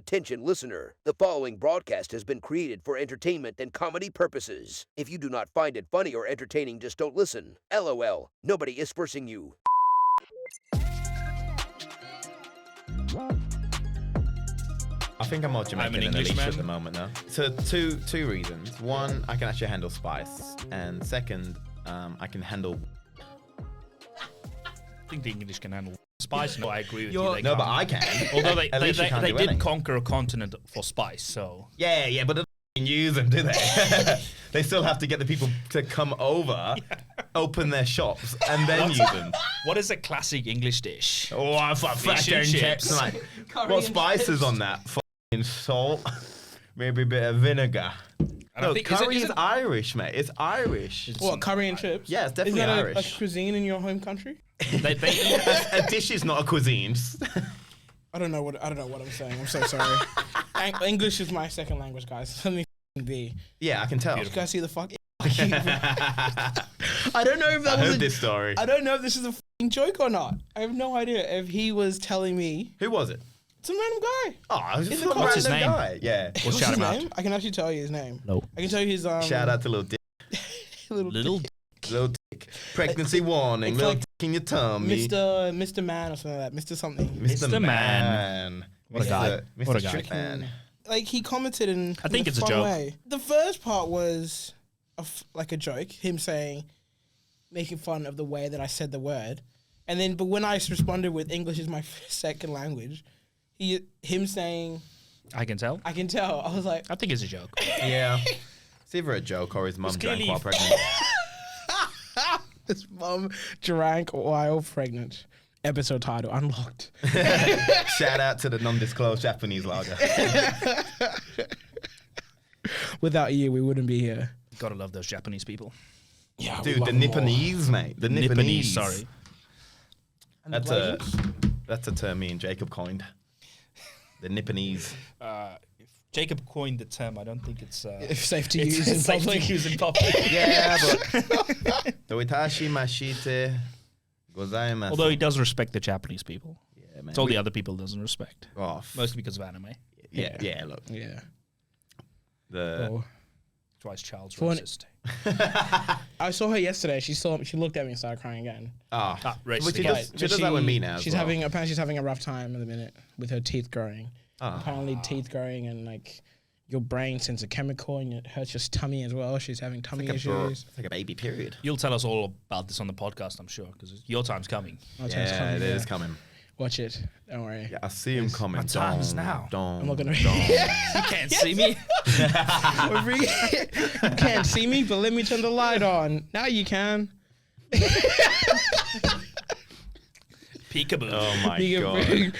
Attention listener, the following broadcast has been created for entertainment and comedy purposes. If you do not find it funny or entertaining, just don't listen. LOL. Nobody is forcing you. I think I'm more Jamaican than Alicia at the moment now. So two reasons. One, I can actually handle spice, and second, I can handle. I think the English can handle spice. No, I agree with you. No, can't. but I can. Although they do did conquer a continent for spice, so. Yeah, but they don't use them, do they? They still have to get the people to come over, open their shops, and then use them. What is a classic English dish? Oh, I thought Fish and chips. Like, what spices on that? Fucking salt, maybe a bit of vinegar. No, curry is Irish, mate. It's Irish. What, curry and chips? Yeah, it's definitely Isn't that Irish. a cuisine in your home country? A dish is not a cuisine. I don't know what I'm saying. I'm so sorry. English is my second language, guys. Let me be. Yeah, I can tell. You guys see the fuck? I don't know if that was this story. I don't know if this is a fucking joke or not. I have no idea if he was telling me. Who was it? Some random guy. Oh, it's Is some it What's his random name? guy. Yeah. We'll What's shout his him out. name? I can actually tell you his name. No. I can tell you his Shout out to Little Dick. little Dick. Pregnancy warning. It's Little like Dick in your tummy. Mr. Man or something like that. Mr. something. Mr. Man. What a guy. Mr. What a guy. Trick Man. Like he commented in. I think in it's a fun joke. Way. The first part was like a joke. Him making fun of the way that I said the word, and then but when I responded with English is my second language, him saying I can tell. I can tell. I was like, I think it's a joke. Yeah. It's either a joke or his mum drank clearly- while pregnant. his mum drank while pregnant. Episode title unlocked. Shout out to the non-disclosed Japanese lager. Without you, we wouldn't be here. Gotta love those Japanese people. Yeah, we Dude, love the them all. Nipponese, mate. The Nipponese. Nipponese, sorry. And the That's a term me and Jacob coined. The Nipponese. If Jacob coined the term, I don't think it's safe to it's use in safe public. to use in public. Yeah, but Doitashi mashite gozaimasu. Although he does respect the Japanese people. Yeah, man. It's all the other people doesn't respect. Oh, Mostly because of anime. yeah, look. Yeah. The Oh. Twice child's For an- racist. I saw her yesterday. She looked at me and started crying again. Ah, racist But she again. does, she does that with me now. She's apparently she's having a rough time at the minute with her teeth growing. Apparently teeth growing and like your brain sends a chemical and it hurts your tummy as well. She's having tummy issues. It's like a baby period. You'll tell us all about this on the podcast, I'm sure, because your time's coming. My time's coming, It is coming. Watch it. Don't worry. Yeah, I see him coming. My time's now. I'm not gonna. You can't see me. You can't see me, but let me turn the light on. Now you can. Peekaboo. Oh my god. Peekaboo.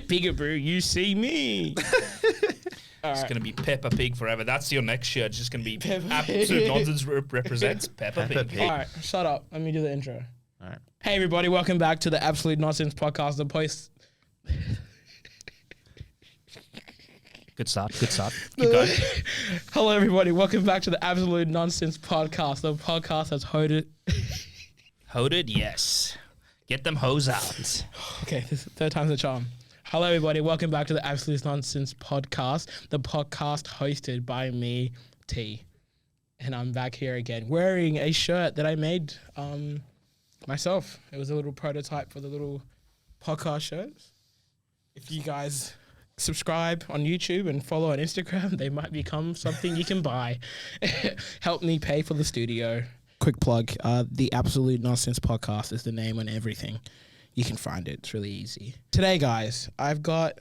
Peekaboo, you see me. It's going to be Peppa Pig forever. That's your next shirt. It's just going to be Peppa Absolute Pig. Nonsense represents Peppa Peppa Pig. Pig. All right, shut up. Let me do the intro. All right. Hey everybody, welcome back to the Absolute Nonsense Podcast. Good start. Good start. Keep going. Hello everybody, welcome back to the Absolute Nonsense Podcast, the podcast that's hosted. Hoded, yes. Get them hoes out. Okay, this third time's the charm. Hello everybody, welcome back to the Absolute Nonsense Podcast, the podcast hosted by me, T. And I'm back here again wearing a shirt that I made myself. It was a little prototype for the little podcast shirts. If you guys subscribe on YouTube and follow on Instagram, they might become something you can buy. Help me pay for the studio. Quick plug, the Absolute Nonsense Podcast is the name on everything. You can find it. It's really easy. Today, guys, I've got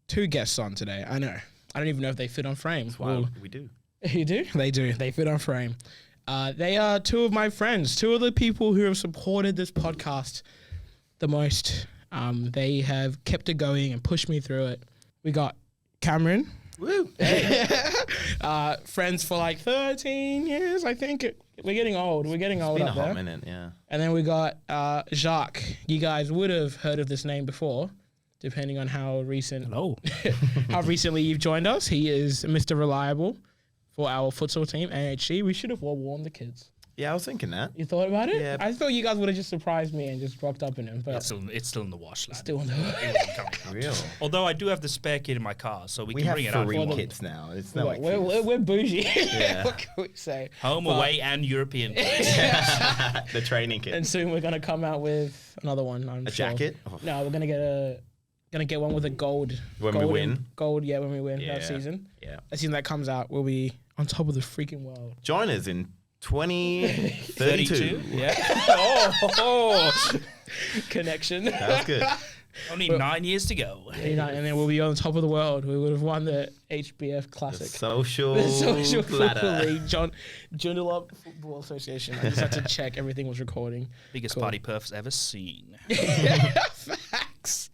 two guests on today. I know. I don't even know if they fit on frame. Well, we do. You do? They do. They fit on frame. They are two of my friends, two of the people who have supported this podcast the most. They have kept it going and pushed me through it. We got Cameron. Woo. Hey. Friends for like 13 years, I think. We're getting old. We're getting old Been a up hot there. minute, yeah. And then we got Jacques. You guys would have heard of this name before, depending on how Hello. recently you've joined us. He is Mr. Reliable for our futsal team, AHG. We should have warned the kids. Yeah, I was thinking that. You thought about it? Yeah. I thought you guys would have just surprised me and just rocked up in him, but It's still in the wash, lad. still in the It wasn't coming out. Real. Although I do have the spare kit in my car, so we can have bring it out. 3 if you want. kits now. It's no we're bougie. Yeah. What can we say? Home, away, and European. the training kit. And soon we're gonna come out with another one. I'm A sure. jacket? Oh. No, we're gonna get one with a gold. When we win. Gold, yeah, when we win that Yeah. season. Yeah. That season that comes out, we'll be on top of the freaking world. Join us in 2032. Yeah. Connection. That's good. Only 9 years to go. And then we'll be on top of the world. We would have won the HBF Classic. Social, The Social ladder. Football League, Joondalup Football Association. I just had to check everything was recording. Biggest Cool. party perfs ever seen. Facts.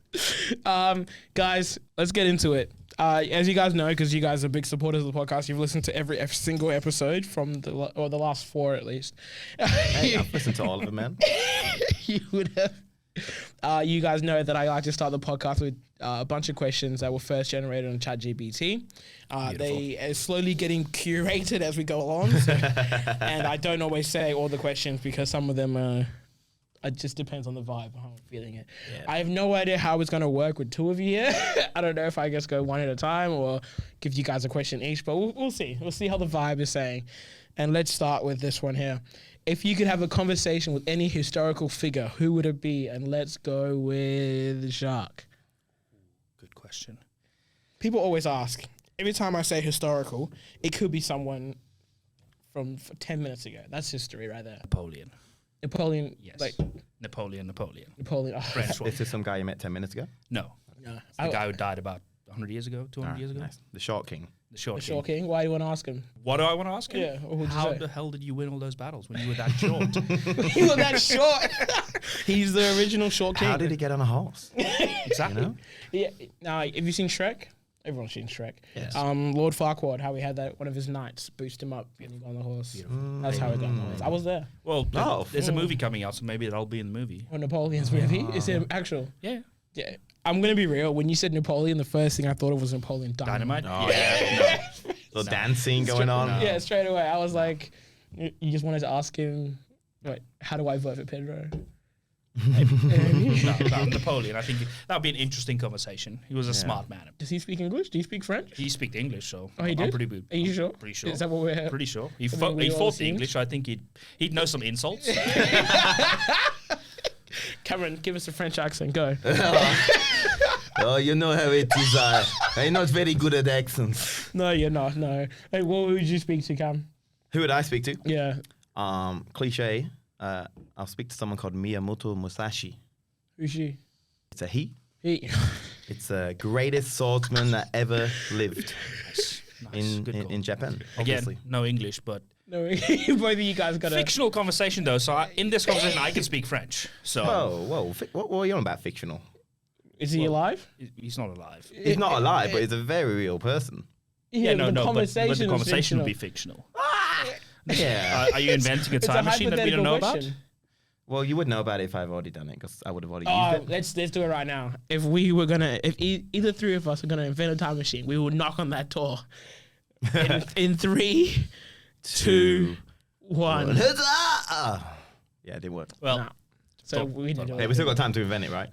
Guys, let's get into it. As you guys know, because you guys are big supporters of the podcast, you've listened to every single episode from the last 4 at least. Hey, I've listened to all of them, man. You would have. You guys know that I like to start the podcast with a bunch of questions that were first generated on ChatGPT. They are slowly getting curated as we go along. And I don't always say all the questions because some of them it just depends on the vibe, how I'm feeling it. Yeah. I have no idea how it's going to work with 2 of you here. I don't know if I just go one at a time or give you guys a question each, but we'll see. We'll see how the vibe is saying. And let's start with this one here. If you could have a conversation with any historical figure, who would it be? And let's go with Jacques. Good question. People always ask. Every time I say historical, it could be someone from 10 minutes ago. That's history right there. Napoleon. Napoleon. Yes. Like Napoleon. Napoleon. Oh, French one. This is some guy you met 10 minutes ago? No. no. The guy who died about 100 years ago, 200 years ago. Nice. The Short King. The short The king. Short King. Why do you want to ask him? What do I want to ask him? Yeah. What would you How say? the hell did you win all those battles when you were that short? He was that short. He's the original Short King. How did he get on a horse? Exactly. You know? Yeah. Now, have you seen Shrek? Everyone's seen Shrek. Yes. Lord Farquaad, how he had that one of his knights boost him up when he got on the horse. That's how he got on the horse. I was there. Well, Oh, there's a movie coming out, so maybe that'll be in the movie. When Napoleon's movie. Is it actual? Yeah. Yeah. I'm gonna be real. When you said Napoleon, the first thing I thought of was Napoleon Dynamite. Dynamite? Oh, Yeah. The dancing going on. Yeah, straight away. I was like, you just wanted to ask him, wait, how do I vote for Pedro? No, Napoleon. I think that would be an interesting conversation. He was a smart man. Does he speak English? Do you speak French? He speaks English, so Oh, he I'm did? pretty good. Are you sure? Pretty sure. Is that what we're... Pretty sure. He I mean, we all fought assumed. English. I think he'd know some insults. Cameron, give us a French accent. Go. Oh, you know how it is. I'm not very good at accents. No, you're not. No. Hey, what would you speak to, Cam? Who would I speak to? Yeah. Cliche. I'll speak to someone called Miyamoto Musashi. Who's she? It's a he. He. It's the greatest swordsman that ever lived Nice. Good call. in Japan. Again, Obviously. no English, but No, both of you guys got a... fictional conversation though. So in this conversation, I can speak French. So Whoa. What are you on about fictional? Is he alive? he's not alive. He's not alive, but he's a very real person. Yeah, but the but conversation, the conversation is would be fictional. Yeah. Are you inventing a It's a time machine that we don't hypothetical know about? question. Well, you would know about it if I've already done it, because I would have already Oh, used it. let's do it right now. If we were gonna, if either 3 of us are gonna invent a time machine, we will knock on that door. In 3, 2, 1. Yeah, it didn't work. Well, No. So we need to. Hey, we still got time to invent it, right?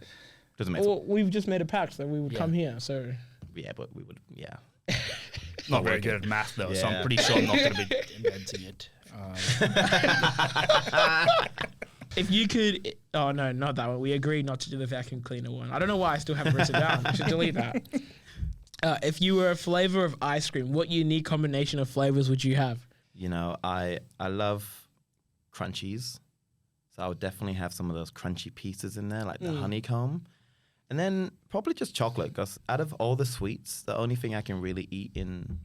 Doesn't matter. Well, we've just made a pact that we would Yeah. come here. So Yeah, but we would. Yeah. not very good at math though, so I'm Yeah. pretty sure I'm not going to be inventing it. if you could, oh no, not that one. We agreed not to do the vacuum cleaner one. I don't know why I still haven't written it down. I should delete that. If you were a flavor of ice cream, what unique combination of flavors would you have? You know, I love crunchies, so I would definitely have some of those crunchy pieces in there, like the honeycomb, and then probably just chocolate. Because out of all the sweets, the only thing I can really eat in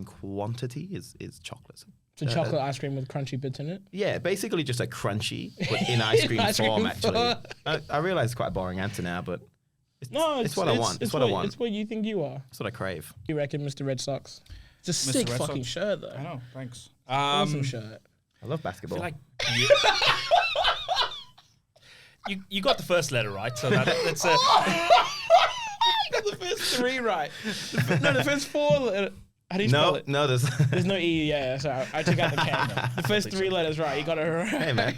quantity is chocolate. So chocolate ice cream with crunchy bits in it. Yeah, basically just a crunchy, but in ice cream Ice cream form. Actually, form. I realize it's quite a boring answer now, but No, it's what I want. It's what I want. It's what you think you are. It's what I crave. You reckon, Mr. Red Sox? It's a sick Red fucking Sox. shirt, though. I know, thanks. Awesome shirt. I love I basketball. feel like you got the first letter right, so that's You got the first 3 right. No, the first 4. How do you spell it? No, there's There's no E. Yeah, so I took out the K. The first 3 letters right. You got it right. Hey, man.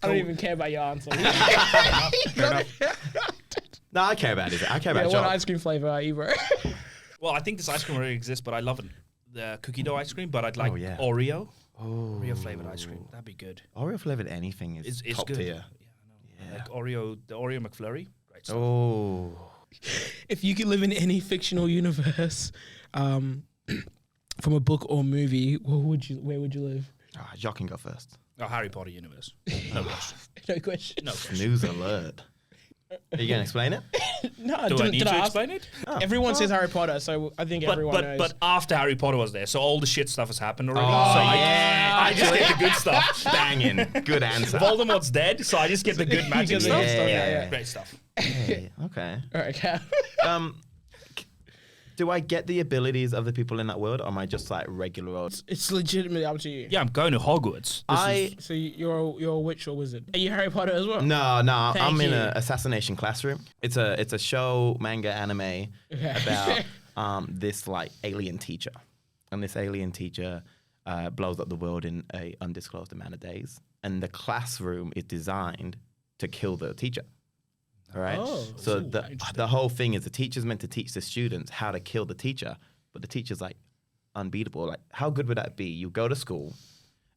I don't even care about your answer. No, I care about it. I care about What Jacques. ice cream flavor are you, bro? Well, I think this ice cream already exists, but I love it. The cookie dough ice cream, but I'd like yeah. Oreo. Oh. Oreo flavored ice cream. That'd be good. Oreo flavored anything is It's top good. tier. Yeah, I know. Like Oreo, the Oreo McFlurry. Great stuff. Oh. If you could live in any fictional universe, from a book or movie, where would you live? Jacques can go first. Oh, Harry Potter universe. No question. No question. No question. Snooze alert. Are you going to explain it? No, Do I need did to ask? explain it? Everyone says Harry Potter, so I think everyone knows. But after Harry Potter was there, so all the shit stuff has happened already. Oh, so yeah. I just get the good stuff. Banging. Good answer. Voldemort's dead, so I just get the good magic get the stuff. good stuff, yeah. Great stuff. Hey, okay. All right, Cal. Do I get the abilities of the people in that world, or am I just like regular old? It's legitimately up to you. Yeah, I'm going to Hogwarts. So you're a witch or wizard? Are you Harry Potter as well? No, Thank I'm in you. an assassination classroom. It's a show, manga, anime about this like alien teacher, and this alien teacher blows up the world in a undisclosed amount of days, and the classroom is designed to kill the teacher. All right. Oh, so ooh, the whole thing is the teacher's meant to teach the students how to kill the teacher, but the teacher's like unbeatable. Like, how good would that be? You go to school,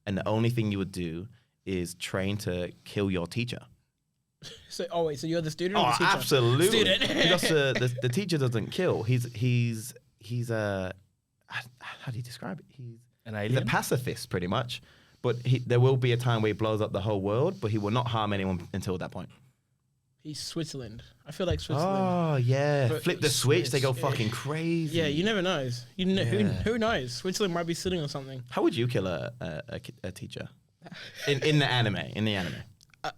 and the only thing you would do is train to kill your teacher. So you're the student or the Oh, teacher? absolutely. Student. Because the teacher doesn't kill. He's a how do you describe it? He's An a alien? pacifist, pretty much. But there will be a time where he blows up the whole world, but he will not harm anyone until that point. He's Switzerland. I feel like Switzerland. Oh yeah, But flip the switch, they go Swiss, fucking crazy. Yeah, you never know. Yeah. Who knows? Switzerland might be sitting on something. How would you kill a teacher in the anime? In the anime,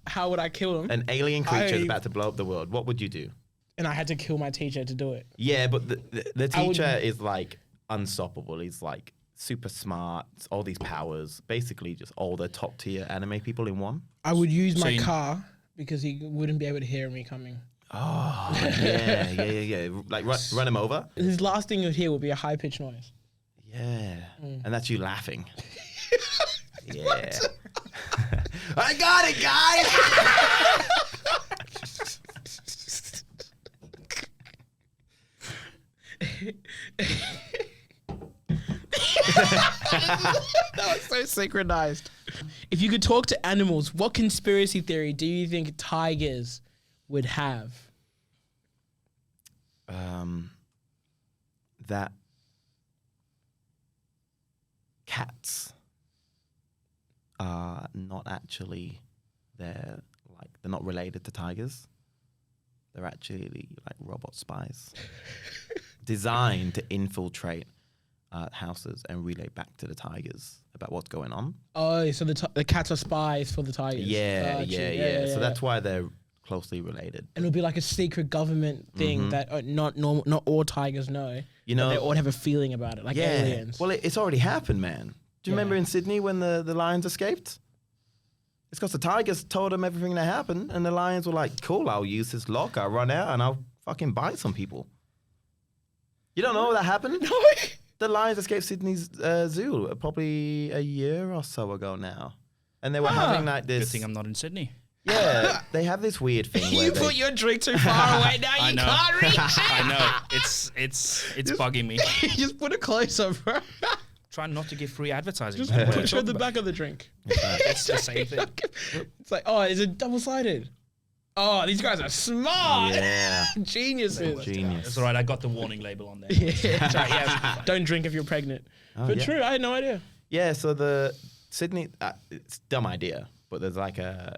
How would I kill him? an alien creature is I- about to blow up the world. What would you do? And I had to kill my teacher to do it. Yeah, but the I would- teacher is like unstoppable. He's like super smart, all these powers, basically just all the top tier anime people in one. I would use So my you- car because he wouldn't be able to hear me coming. Oh, yeah. Like run him over. His last thing you'd hear would be a high pitched noise. Yeah, and that's you laughing. Yeah. I got it, That was so synchronized. If you could talk to animals, what conspiracy theory do you think tigers would have? That cats are not actually they're not related to tigers. They're actually like robot spies designed to infiltrate houses and relay back to the tigers about what's going on. Oh, so the cats are spies for the tigers. Yeah. Gotcha. So that's why they're closely related. And it'll be like a secret government thing that not all tigers know. You know, But they all have a feeling about it, like aliens. Well, it's already happened, man. Do you remember in Sydney when the lions escaped? It's because the tigers told them everything that happened, and the lions were like, "Cool, I'll use this lock. I'll run out and I'll fucking bite some people." You don't know that happened? No. The lions escaped Sydney's zoo probably a year or so ago now, and they were having like Good this. thing I'm not in Sydney. Yeah, they have this weird thing where You they, put your drink too far away. Now I you know. can't reach. I know. It's bugging me. Just put it closer, bro. Trying not to give free advertising. Just show the back of the drink. It's the same thing. It's like, oh, is it double-sided? Oh, these guys are smart. yeah, Geniuses. genius. It's all right. I got the warning label on there. Yeah. Don't drink if you're pregnant. But yeah. true, I had no idea. Yeah, so the Sydney, it's a dumb idea, but there's like a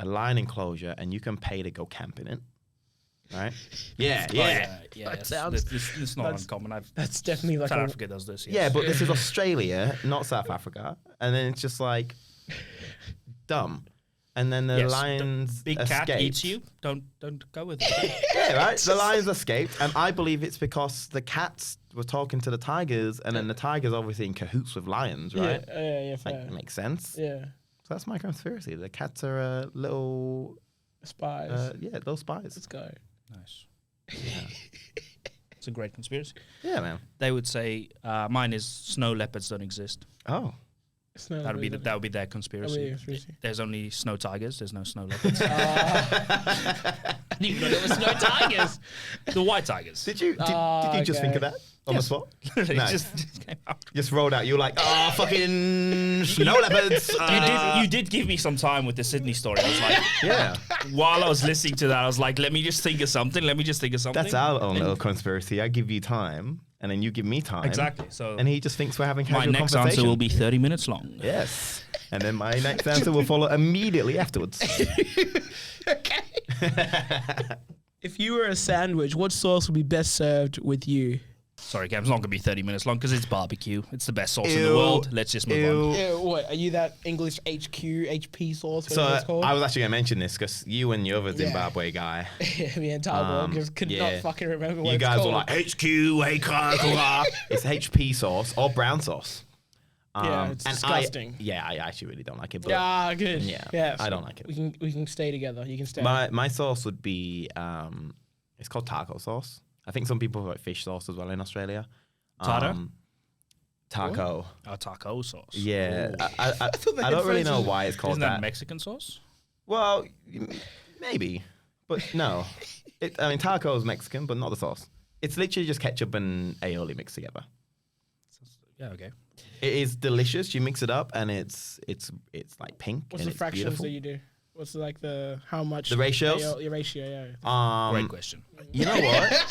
lion enclosure, and you can pay to go camp in it, right? Yeah. Yeah. That It's, sounds- it's not uncommon. That's definitely like South a, Africa does this. Yes. Yeah, but this is Australia, not South Africa, and then it's just like dumb. And then the Yes, lions big escaped. cat eats you. Don't go with it. Yeah, right. The lions escaped, and I believe it's because the cats were talking to the tigers, and then the tigers obviously in cahoots with lions, right? Yeah, fair. Like, it makes sense. Yeah, So that's my conspiracy. The cats are little, spies. little spies. Let's go. Nice. It's a great conspiracy. Yeah, man. They would say mine is snow leopards don't exist. Oh. That would be their conspiracy. There's only snow tigers. There's no snow leopards. I didn't even know there were snow tigers. The white tigers. Did you just think of that on the spot? No. just came out. Just rolled out. You were like, oh, fucking snow leopards. You did give me some time with the Sydney story. I was like, Yeah. while I was listening to that, I was like, let me just think of something. That's our own little conspiracy. I give you time, and then you give me time. Exactly. So And he just thinks we're having my casual next conversation. answer will be 30 minutes long. Yes. And then my next answer will follow immediately afterwards. Okay. If you were a sandwich, what sauce would be best served with you? Sorry, Cam, it's not going to be 30 minutes long because it's barbecue. It's the best sauce in the world. Let's just move on. Ew, what, are you that English HP sauce? So It's called? I was actually going to mention this because you and your other Zimbabwe guy, Me and Talbot just could not fucking remember what you it's guys called. were like, HQ, it's HP sauce or brown sauce. Yeah, it's and disgusting. I actually really don't like it. But Yeah, good. Yeah, I don't like it. We can stay together. You can stay. My sauce would be, it's called taco sauce. I think some people like fish sauce as well in Australia. Taco? Taco. Oh, taco sauce. Yeah. Ooh. I don't really know why it's called Isn't that Mexican sauce? Well, maybe, but no. I mean, taco is Mexican, but not the sauce. It's literally just ketchup and aioli mixed together. Yeah, okay. It is delicious. You mix it up, and it's like pink. What's and the it's fractions beautiful. that you do? What's like how much? The ratios? Your ratio, yeah. Great question. You know what?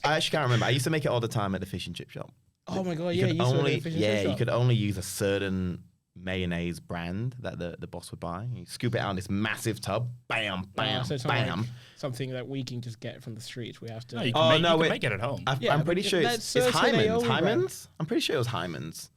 I actually can't remember. I used to make it all the time at the fish and chip shop. Oh my god, You yeah. could You used to only work at a fish and chip you shop. could only use a certain mayonnaise brand that the boss would buy. You scoop it out in this massive tub. Bam, bam, So it's not bam. like something that we can just get from the streets. We have to. No, you can, Oh, make it at home. Yeah, I'm pretty but sure that's it's so- it's an Hyman's. aioli brand. Hyman's? I'm pretty sure it was Hyman's.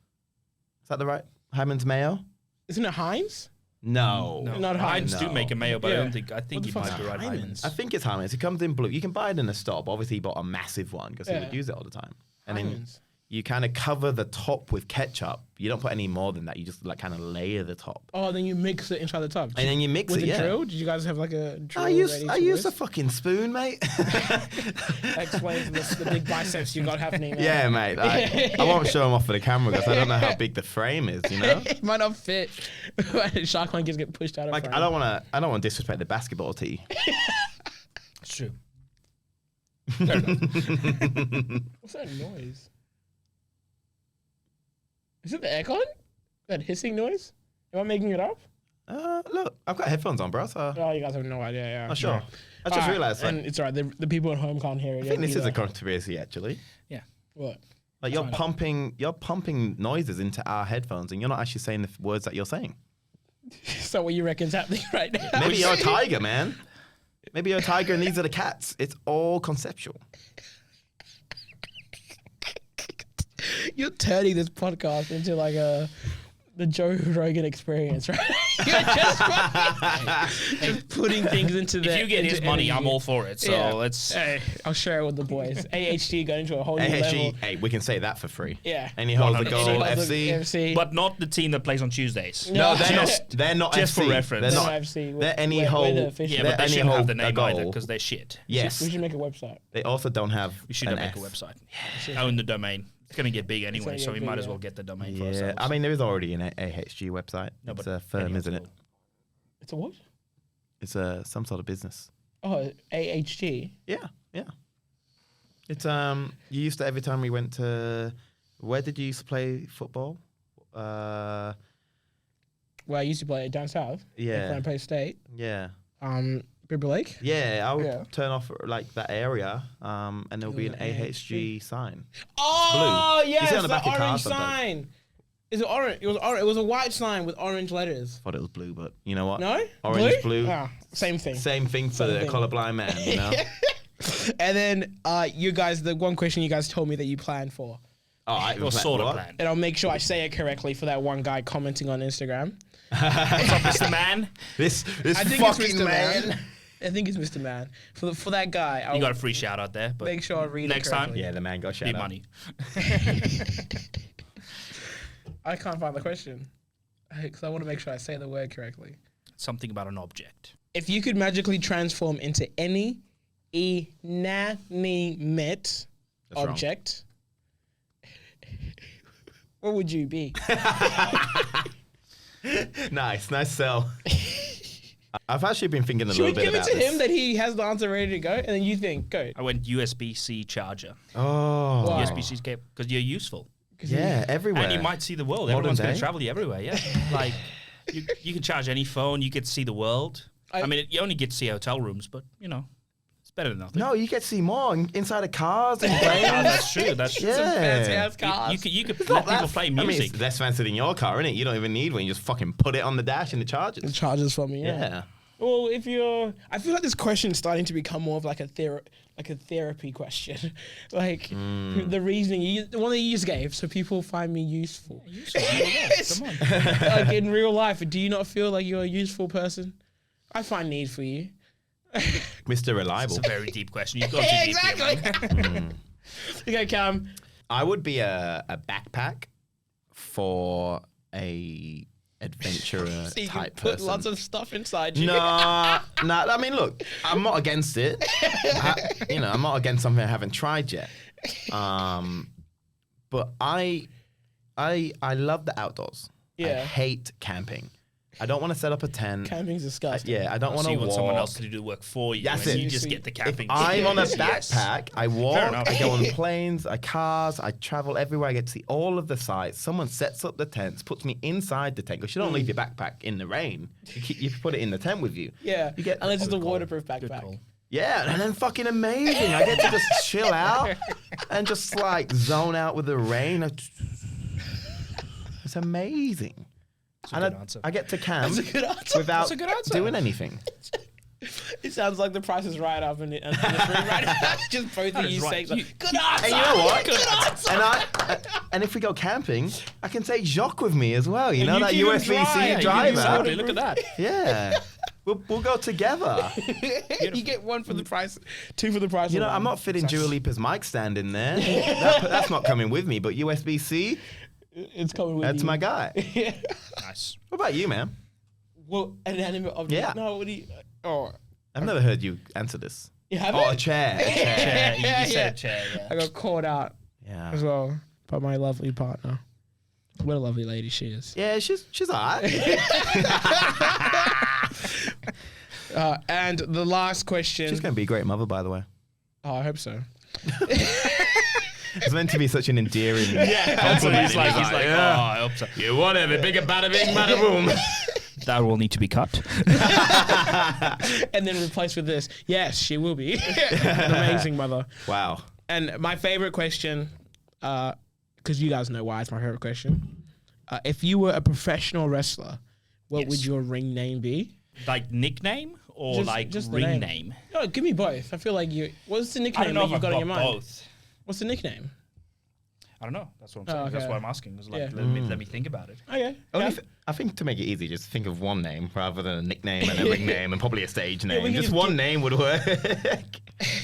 Is that the right? Hyman's mayo? Isn't it Heinz? No. Not Heinz. Heinz do make a mayo, but Yeah. I think What you the fuck's might be right. Heinz? Heinz. I think it's Hyman's. It comes in blue. You can buy it in a store. Obviously, he bought a massive one because he Yeah. would use it all the time. And then Heinz. you kind of cover the top with ketchup. You don't put any more than that. You just like kind of layer the top. Oh, then you mix it inside the tub. And then you mix With it, a yeah. drill? Did you guys have like a drill? I use ready I to use a whisk? fucking spoon, mate. That explains the big biceps you got happening. There. Yeah, mate. I won't show them off for the camera because I don't know how big the frame is. You know, It might not fit. Shark line just get pushed out of like frame. I don't want to disrespect the basketball tee. It's true. What's that noise? Is it the aircon? That hissing noise? Am I making it up? Look, I've got headphones on, bro. So Oh, you guys have no idea. Yeah. I'm sure. Yeah. I just Alright, realized. Like, and it's alright. The people at home can't hear it. I think this is either. a controversy, actually. What? Like you're pumping noises into our headphones, and you're not actually saying the words that you're saying. So what you reckon's happening right now? Maybe you're a tiger, man. Maybe you're a tiger, and these are the cats. It's all conceptual. You're turning this podcast into like the Joe Rogan experience, right? You're just putting things into the. If you get his into money, energy. I'm all for it. So Yeah. let's. Hey, I'll share it with the boys. AHG got into a whole new level. AHG, hey, we can say that for free. Yeah. Any holds the 100%. goal, Any FC. FC. But not the team that plays on Tuesdays. No, No, they're not just FC. for reference. They're They're not. not FC. They're any We're whole. the official. Yeah, they're but they any shouldn't have whole the name goal. either because they're shit. Yes. We should make a website. They also don't have. We should an make a S. website. Own the domain. It's going to get big anyway, gonna so get we big, might as yeah. well get the domain for Yeah, ourselves. I mean there is already an AHG website. No, It's but a firm, anyone's isn't it? will. It's a what? It's some sort of business. Oh, AHG. Yeah. It's You used to every time we went to. Where did you used to play football? Well, I used to play down south. Yeah. When I played state. Yeah. Bibber Lake. Yeah, I would Yeah. turn off like that area, and there'll be an AHG sign. Oh, You yes, see on the the back of orange cars sometimes. sign. Is it orange? It was orange. It was a white sign with orange letters. Thought it was blue, but you know what? No? Orange, blue. Ah, same thing. Same thing for Same the thing. colorblind man, you know? And then you guys, the one question you guys told me that you planned for. Oh, I Or sort of what? plan. And I'll make sure I say it correctly for that one guy commenting on Instagram. What's up, Mr. Man? This I think it's fucking Mr. man. Man. I think it's Mr. Man. For that guy, I'll You got a free shout out there, but make sure I read next it time, correctly. Yeah, the man got shot. need money. I can't find the question. Because I want to make sure I say the word correctly. Something about an object. If you could magically transform into any inanimate That's wrong. object, what would you be? Nice sell. I've actually been thinking a Should we little bit give it about to this. him that he has the answer ready to go, and then you think, go. I went USB-C charger. Oh, Wow. USB-C cable because you're useful. yeah, everywhere. And you might see the world. Modern Everyone's going day. to travel you everywhere, yeah. Like, you can charge any phone. You get to see the world. I mean, you only get to see hotel rooms, but, you know, it's better than nothing. No, you get to see more inside of cars and planes. Yeah, that's true. That's true. Yeah. Fancy ass cars. You could let people play I mean, music. it's less fancy than your car, isn't it? You don't even need one. You just fucking put it on the dash and it charges. It charges for me, Yeah. Well, I feel like this question is starting to become more of like a therapy question, like the reasoning, the one that you just gave, so people find me useful. Come on. Like in real life, do you not feel like you're a useful person? I find need for you. Mr. Reliable. It's a very deep question. You've gone too deep here, Exactly. man. Okay, Cam. I would be a backpack for a adventurer So you can type put person. lots of stuff inside you. No. I mean, look, I'm not against it. I'm not against something I haven't tried yet. But I love the outdoors. I Yeah. hate camping. I don't want to set up a tent. Camping's disgusting. Yeah, I don't want So to you walk. want someone else to do the work for you, That's and it. you just get the camping. I'm on a Yes. backpack. I Fair walk. enough. I go on planes, cars. I travel everywhere. I get to see all of the sites. Someone sets up the tents, puts me inside the tent because you don't leave your backpack in the rain. You put it in the tent with you. Yeah. You get Unless it's a Good call. waterproof Good backpack. call. Yeah, and then fucking amazing. I get to just chill out and just like zone out with the rain. It's amazing. That's a good answer. I get to camp That's a good answer. without That's a good answer. doing anything. It sounds like the price is right up in the room right now. Just both of is you right. saying, good answer. And you know what? Good answer. And if we go camping, I can take Jacques with me as well. You know, you that can even USB-C drive. driver. Exactly. Look at that. Yeah. We'll go together. You get one for the price, two for the price. You of know, one. I'm not fitting Dua Lipa's mic stand in there. That's not coming with me, but USB-C, It's coming with that's you. my guy. Nice. What about you, man? Well, an inanimate object. Yeah. No, what do you? Oh, I've never heard you answer this. you haven't? Oh, a chair. A chair. Chair. You Yeah. said a chair. Yeah. I got caught out Yeah. as well by my lovely partner. What a lovely lady she is. Yeah, she's alright. And the last question. She's gonna be a great mother, by the way. Oh, I hope so. It's meant to be such an endearing That's what compliment. he's like. He's like, oh, I hope so. You whatever, bigger, bada, bing, bada, boom. That will need to be cut. And then replaced with this. Yes, she will be. An amazing mother. Wow. And my favorite question, because you guys know why it's my favorite question. If you were a professional wrestler, what Yes. would your ring name be? Like nickname or Just- like just the ring name. name? No, give me both. I feel like you. What's the I nickname don't know that if you've I've got in your got mind? both. What's the nickname? I don't know. That's what I'm Oh, saying. That's okay. why I'm asking. Is like, Yeah. let me think about it. Okay. Only yeah. if, I think to make it easy, just think of one name rather than a nickname and a ring name and probably a stage name. we can Just just one keep- name would work.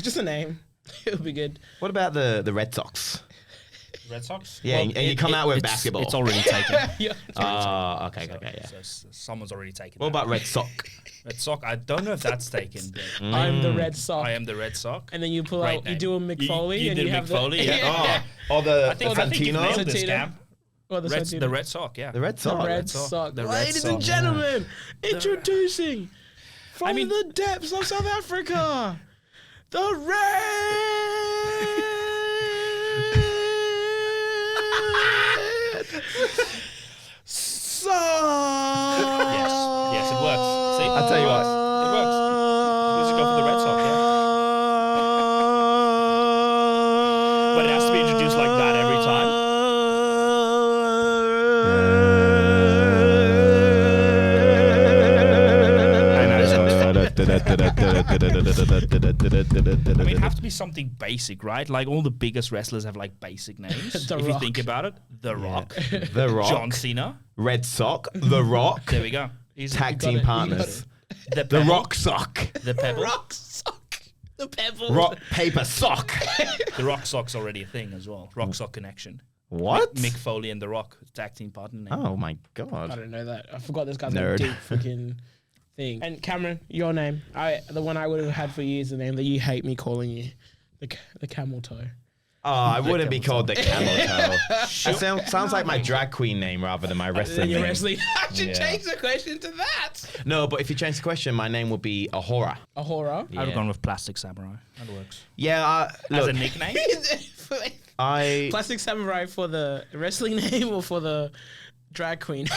Just a name. It would be good. What about the Red Sox? Red Sox? Yeah, and you come out with basketball. It's already taken. Yeah. Oh, okay, yeah. So someone's already taken. What that. about Red Sock? Red Sock? I don't know if that's taken. But I'm the red sock. I am the Red Sock. And then you pull Great out, you name. do a McFoley, You and did you have McFoley, the yeah. Oh, or the I think you've Santino? nailed this, Santino. Cam. Well, the The Santino. Red Sock, yeah. The Red The Sox. red Sock. sock. The Red Ladies Sock. and gentlemen, introducing from mean- the depths of South Africa, the red sock. Yes, it works. See? I'll tell you what. It works. You should go for the Red Sox, yeah. But it has to be introduced like that every time. I know, it's I mean, it have to be something basic, right? Like all the biggest wrestlers have like basic names. The if you Rock. think about it, The Rock, The Rock. John Cena. Red Sock. The Rock. There we go. He's Tag got team it, you got partners. the The Pebble, Rock Sock. the Pebble. rock sock. The pebble. Rock, paper, sock. The Rock Sock's already a thing as well. Rock Sock connection. What? Mick Foley and The Rock, tag team partner name. Oh my I god. don't know that. I forgot this guy's Nerd. a deep freaking thing. And Cameron, your name. The one I would have had for you is the name that you hate me calling you. The camel toe. Oh, I wouldn't be called the Camel Toe. Sounds like my drag queen name rather than my wrestling Your name. wrestling. I should change the question to that. No, but if you change the question, my name would be Ahura. Ahura? I would have gone with Plastic Samurai. That works. Yeah, As look, a nickname? Plastic Samurai for the wrestling name or for the drag queen?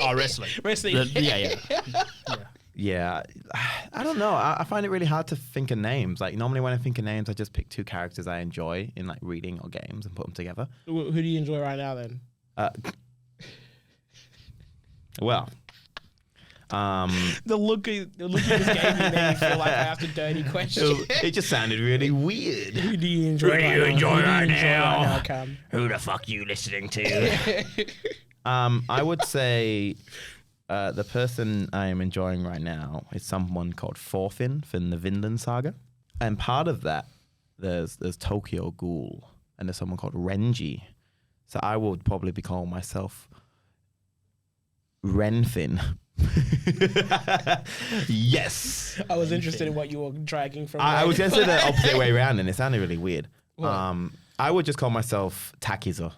Oh, wrestling. Wrestling. Yeah. Yeah, I don't know. I find it really hard to think of names. Like normally when I think of names, I just pick two characters I enjoy in like reading or games and put them together. Who do you enjoy right now then? Well, The look you just gave me made me feel like I asked a dirty question. it just sounded really weird. Who do you enjoy right now, Cam? Who the fuck you listening to? I would say the person I am enjoying right now is someone called Thorfinn from the Vinland Saga. And part of that, there's Tokyo Ghoul, and there's someone called Renji. So I would probably be calling myself Renfin. Yes. I was interested in what you were dragging from. I was going to say the opposite way around, and it sounded really weird. What? I would just call myself Takizo.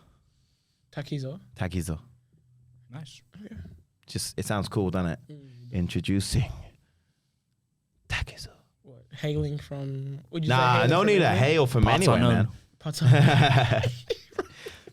Takizo. Nice. Just it sounds cool, doesn't it? Introducing Takizo. What? Hailing from? Would you Nah, say no need a England? hail from Parts anywhere, unknown. man. Parts unknown.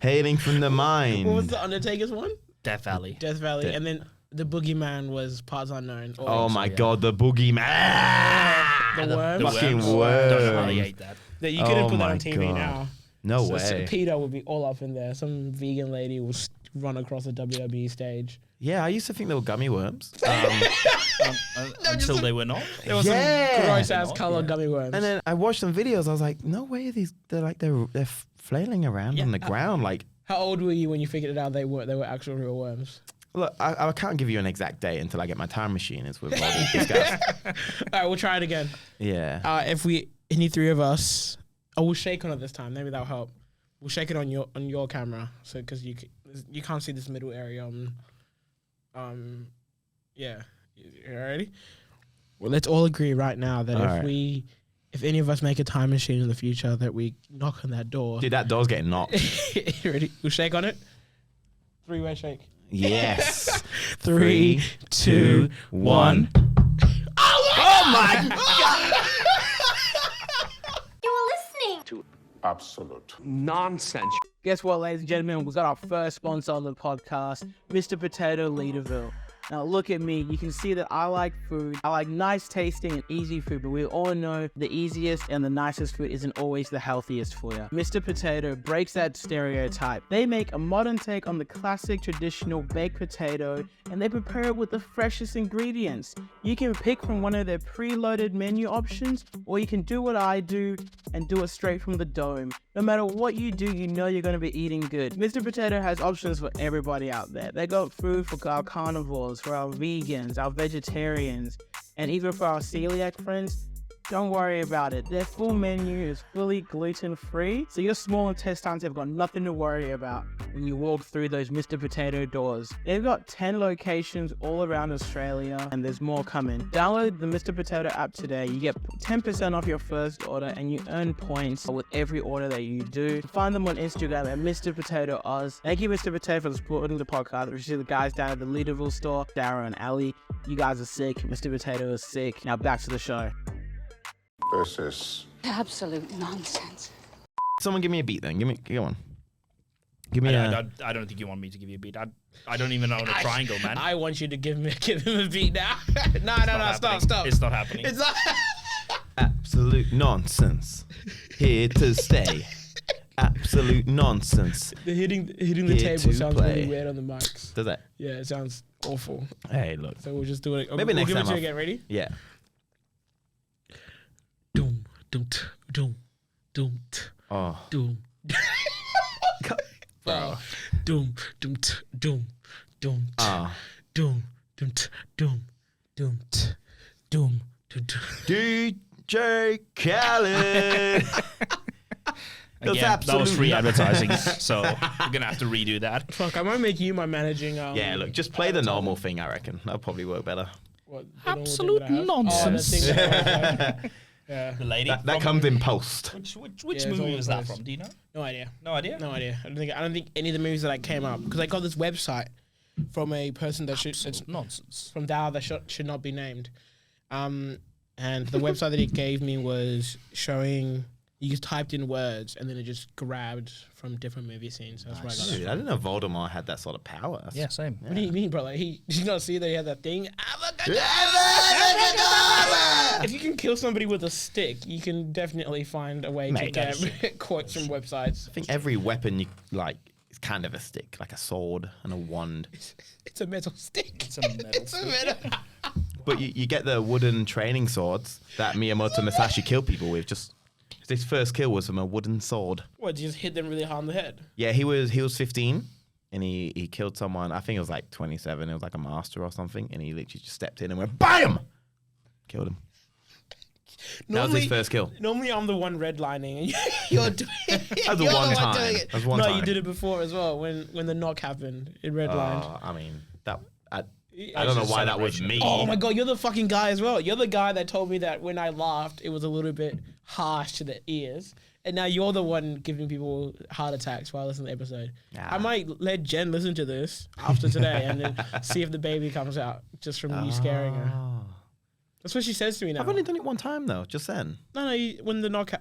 Hailing from the mind. What was the Undertaker's one? Death Valley. Death Valley, Yeah. and then the Boogeyman was Parts Unknown. Or Oh my god, the boogeyman. the worm. Fucking Don't worm. really hate that. That you couldn't Oh put that my on TV God. now. No So way. Peter would be all up in there. Some vegan lady will run across the WWE stage. Yeah, I used to think they were gummy worms. Until they were not. There was Yeah. some gross ass Not, colored yeah. gummy worms. And then I watched some videos. I was like, no way, they're flailing around on the ground. Like, How old were you when you figured it out they were actual real worms? look, I can't give you an exact date until I get my time machine, as we've already discussed. All right, we'll try it again. Yeah. If any three of us, we'll shake on it this time. Maybe that'll help. We'll shake it on your camera, so because you can't see this middle area. Yeah. You ready? Well, let's all agree right now that All if right. if any of us make a time machine in the future, that we knock on that door. Dude, that door's getting knocked. Ready? We'll shake on it. 3-way shake. Yes. 3, 2, 1. Oh my god! You were listening. Absolute. Nonsense. Guess what, ladies and gentlemen? We've got our first sponsor on the podcast, Mr. Potato Leaderville. Now, look at me. You can see that I like food. I like nice tasting and easy food, but we all know the easiest and the nicest food isn't always the healthiest for you. Mr. Potato breaks that stereotype. They make a modern take on the classic traditional baked potato, and they prepare it with the freshest ingredients. You can pick from one of their preloaded menu options, or you can do what I do and do it straight from the dome. No matter what you do, you know you're going to be eating good. Mr. Potato has options for everybody out there. They got food for our carnivores, for our vegans, our vegetarians, and even for our celiac friends. Don't worry about it. Their full menu is fully gluten-free, so your small intestines have got nothing to worry about when you walk through those Mr. Potato doors. They've got 10 locations all around Australia, and there's more coming. Download the Mr. Potato app today. You get 10% off your first order, and you earn points with every order that you do. Find them on Instagram at Mr. Potato Oz. Thank you, Mr. Potato, for supporting the podcast. We see the guys down at the Leaderville store, Dara and Ali. You guys are sick. Mr. Potato is sick. Now back to the show. This is Absolute nonsense. Someone give me a beat then. Go on. Give me I don't think you want me to give you a beat. I don't even own a triangle, man. I want you to give him a beat now. no, Happening. stop. It's not happening. It's not. absolute nonsense. Here to stay. Absolute nonsense. The hitting the Here table to sounds play. really weird on the mics. Does that? Yeah, it sounds awful. Hey, look. So we'll just do it. Maybe we'll next give time it to you I'll- again. Ready? Yeah. Doom, doom, doom, doom, Oh. doom. Bro. Doom, doom, doom, doom, Ah. doom, doom, doom, doom, doom, doom. DJ Khaled. Again, that was free advertising, so we're gonna have to redo that. Fuck, I might make you my managing. Yeah, look, just play the normal thing, I reckon. That'll probably work better. What, the normal thing Absolute that I have? nonsense. Oh, the thing that I have, like, Yeah. The lady. That from- comes in post. Which Yeah, it's movie all was that close. from? Do you know? No idea. No idea. No idea. I don't think any of the movies that I came up because I got this website from a person that should it's Nonsense. from Dow that should not be named. And the website that it gave me was showing you just typed in words and then it just grabbed from different movie scenes. That's where I got Dude, it. I didn't know Voldemort had that sort of power. Yeah, same. What do you mean, brother? Did you not see that he had that thing? If you can kill somebody with a stick, you can definitely find a way Mate, to that get quotes from websites. I think every weapon you like is kind of a stick, like a sword and a wand. It's a metal stick. It's a metal It's a metal. But you get the wooden training swords that Miyamoto Musashi killed people with. Just his first kill was from a wooden sword. What? You just hit them really hard on the head. Yeah, he was 15 and he killed someone. I think it was like 27. It was like a master or something, and he literally just stepped in and went BAM! Killed him. That was his first kill. Normally, I'm the one redlining, and you're doing it. That was You're the one time. doing it. That was one no, time. you did it before as well when the knock happened. It redlined. I mean, that I don't know why that was me. Oh my god, you're the fucking guy as well. You're the guy that told me that when I laughed, it was a little bit harsh to the ears. And now you're the one giving people heart attacks while listening to the episode. Nah. I might let Jen listen to this after today and then see if the baby comes out just from you scaring her. Oh. That's what she says to me now. I've only done it one time though, just then. No, when the knock...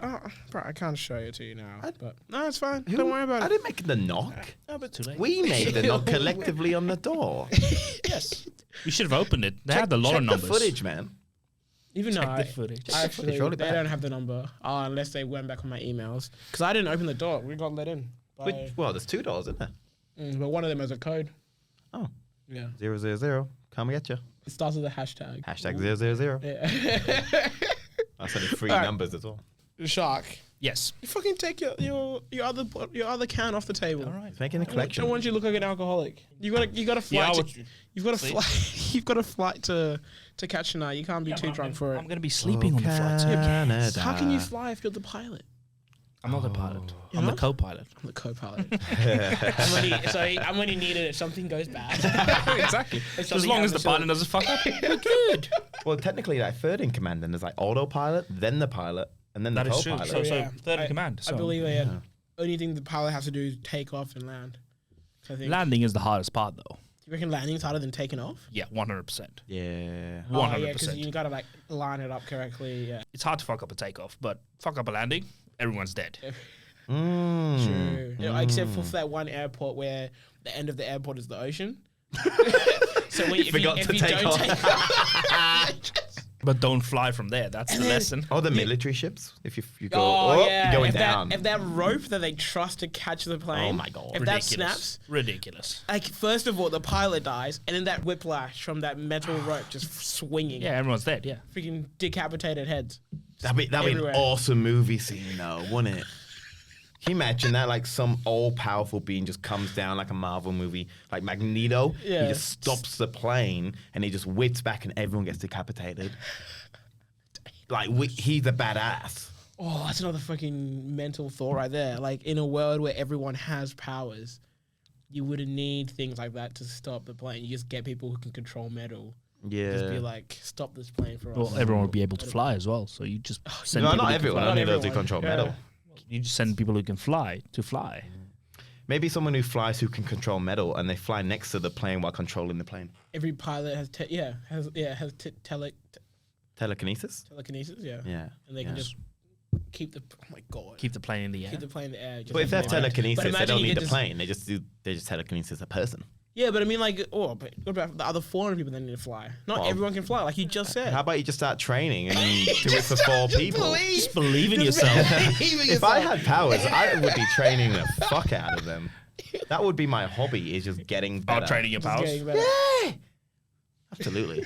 bro, I can't show it to you now. But no, it's fine. Don't worry about I it. didn't make the knock. No, but Too late. We made the knock collectively on the door. Yes. We should have opened it. They had a lot of numbers. the footage, man. even though Check the footage. I actually, Roll they it back. don't have the number unless they went back on my emails. Because I didn't open the door. We got let in. Well, there's $2, isn't there? But one of them has a code. Oh, Yeah. 000. Come get you. It starts with a hashtag. Hashtag 000. Yeah. I sent you 3 Alright. numbers as well. Shark. Yes. You fucking take your other can off the table. All right. It's making a I don't collection. want you to look like an alcoholic. You got a flight. Yeah, I to, would- you've got a Sleep. flight. You've got a flight to catch tonight. You can't be too drunk for it. I'm going to be sleeping on the flight. Canada. How can you fly if you're the pilot? I'm not the pilot. You're I'm the not? co-pilot. I'm the co-pilot. I'm when you need it if something goes bad. Exactly. If As something long as the happens, pilot doesn't fuck up, we're good. Well, technically, like third in command, then there's like autopilot, then the pilot, and then That the is true. co-pilot. So third in command. I So believe the only thing the pilot has to do is take off and land. So I think. landing is the hardest part, though. You reckon landing's harder than taking off? Yeah, 100%. Yeah. 100%. Oh, yeah, because you gotta like line it up correctly. Yeah. It's hard to fuck up a takeoff, but fuck up a landing, everyone's dead. Mm. True. You know, except for that one airport where the end of the airport is the ocean. So if you Forgot to take don't off. take off, But don't fly from there. That's the lesson. Or the military ships. If you go oh up, yeah, you're going if down. That rope that they trust to catch the plane. Oh my God. If that snaps, Ridiculous. like first of all the pilot dies, and then that whiplash from that metal rope just swinging. Yeah, everyone's dead. Yeah. Freaking decapitated heads. That'd be an everywhere. awesome movie scene, though, wouldn't it? Can you imagine that? Like some all-powerful being just comes down like a Marvel movie, like Magneto. Yeah. He just stops the plane and he just whips back and everyone gets decapitated. Like he's a badass. Oh, that's another fucking mental thought right there. Like in a world where everyone has powers, you wouldn't need things like that to stop the plane. You just get people who can control metal. Yeah. Just be like, stop this plane for us. Well, everyone would be able to fly as well. So you just send No, people not who can everyone. fly. Only Not those who everyone. control Yeah. metal. You just send people who can fly to fly. Maybe someone who flies who can control metal and they fly next to the plane while controlling the plane. Every pilot has Telekinesis? telekinesis. Yeah. Yeah. And they can yeah. just keep the. Oh my god. Keep the plane in the air. Keep the plane in the air. just But if they have like that. But telekinesis, they imagine don't you need get the this- plane. They just telekinesis a person. Yeah, but I mean, like, but what about the other 400 people that need to fly? Not Well, everyone can fly, like you just said. How about you just start training and do it for 4 people? Just believe in yourself. If I had powers, I would be training the fuck out of them. That would be my hobby, is just getting better. Training your Just powers. getting better. Absolutely.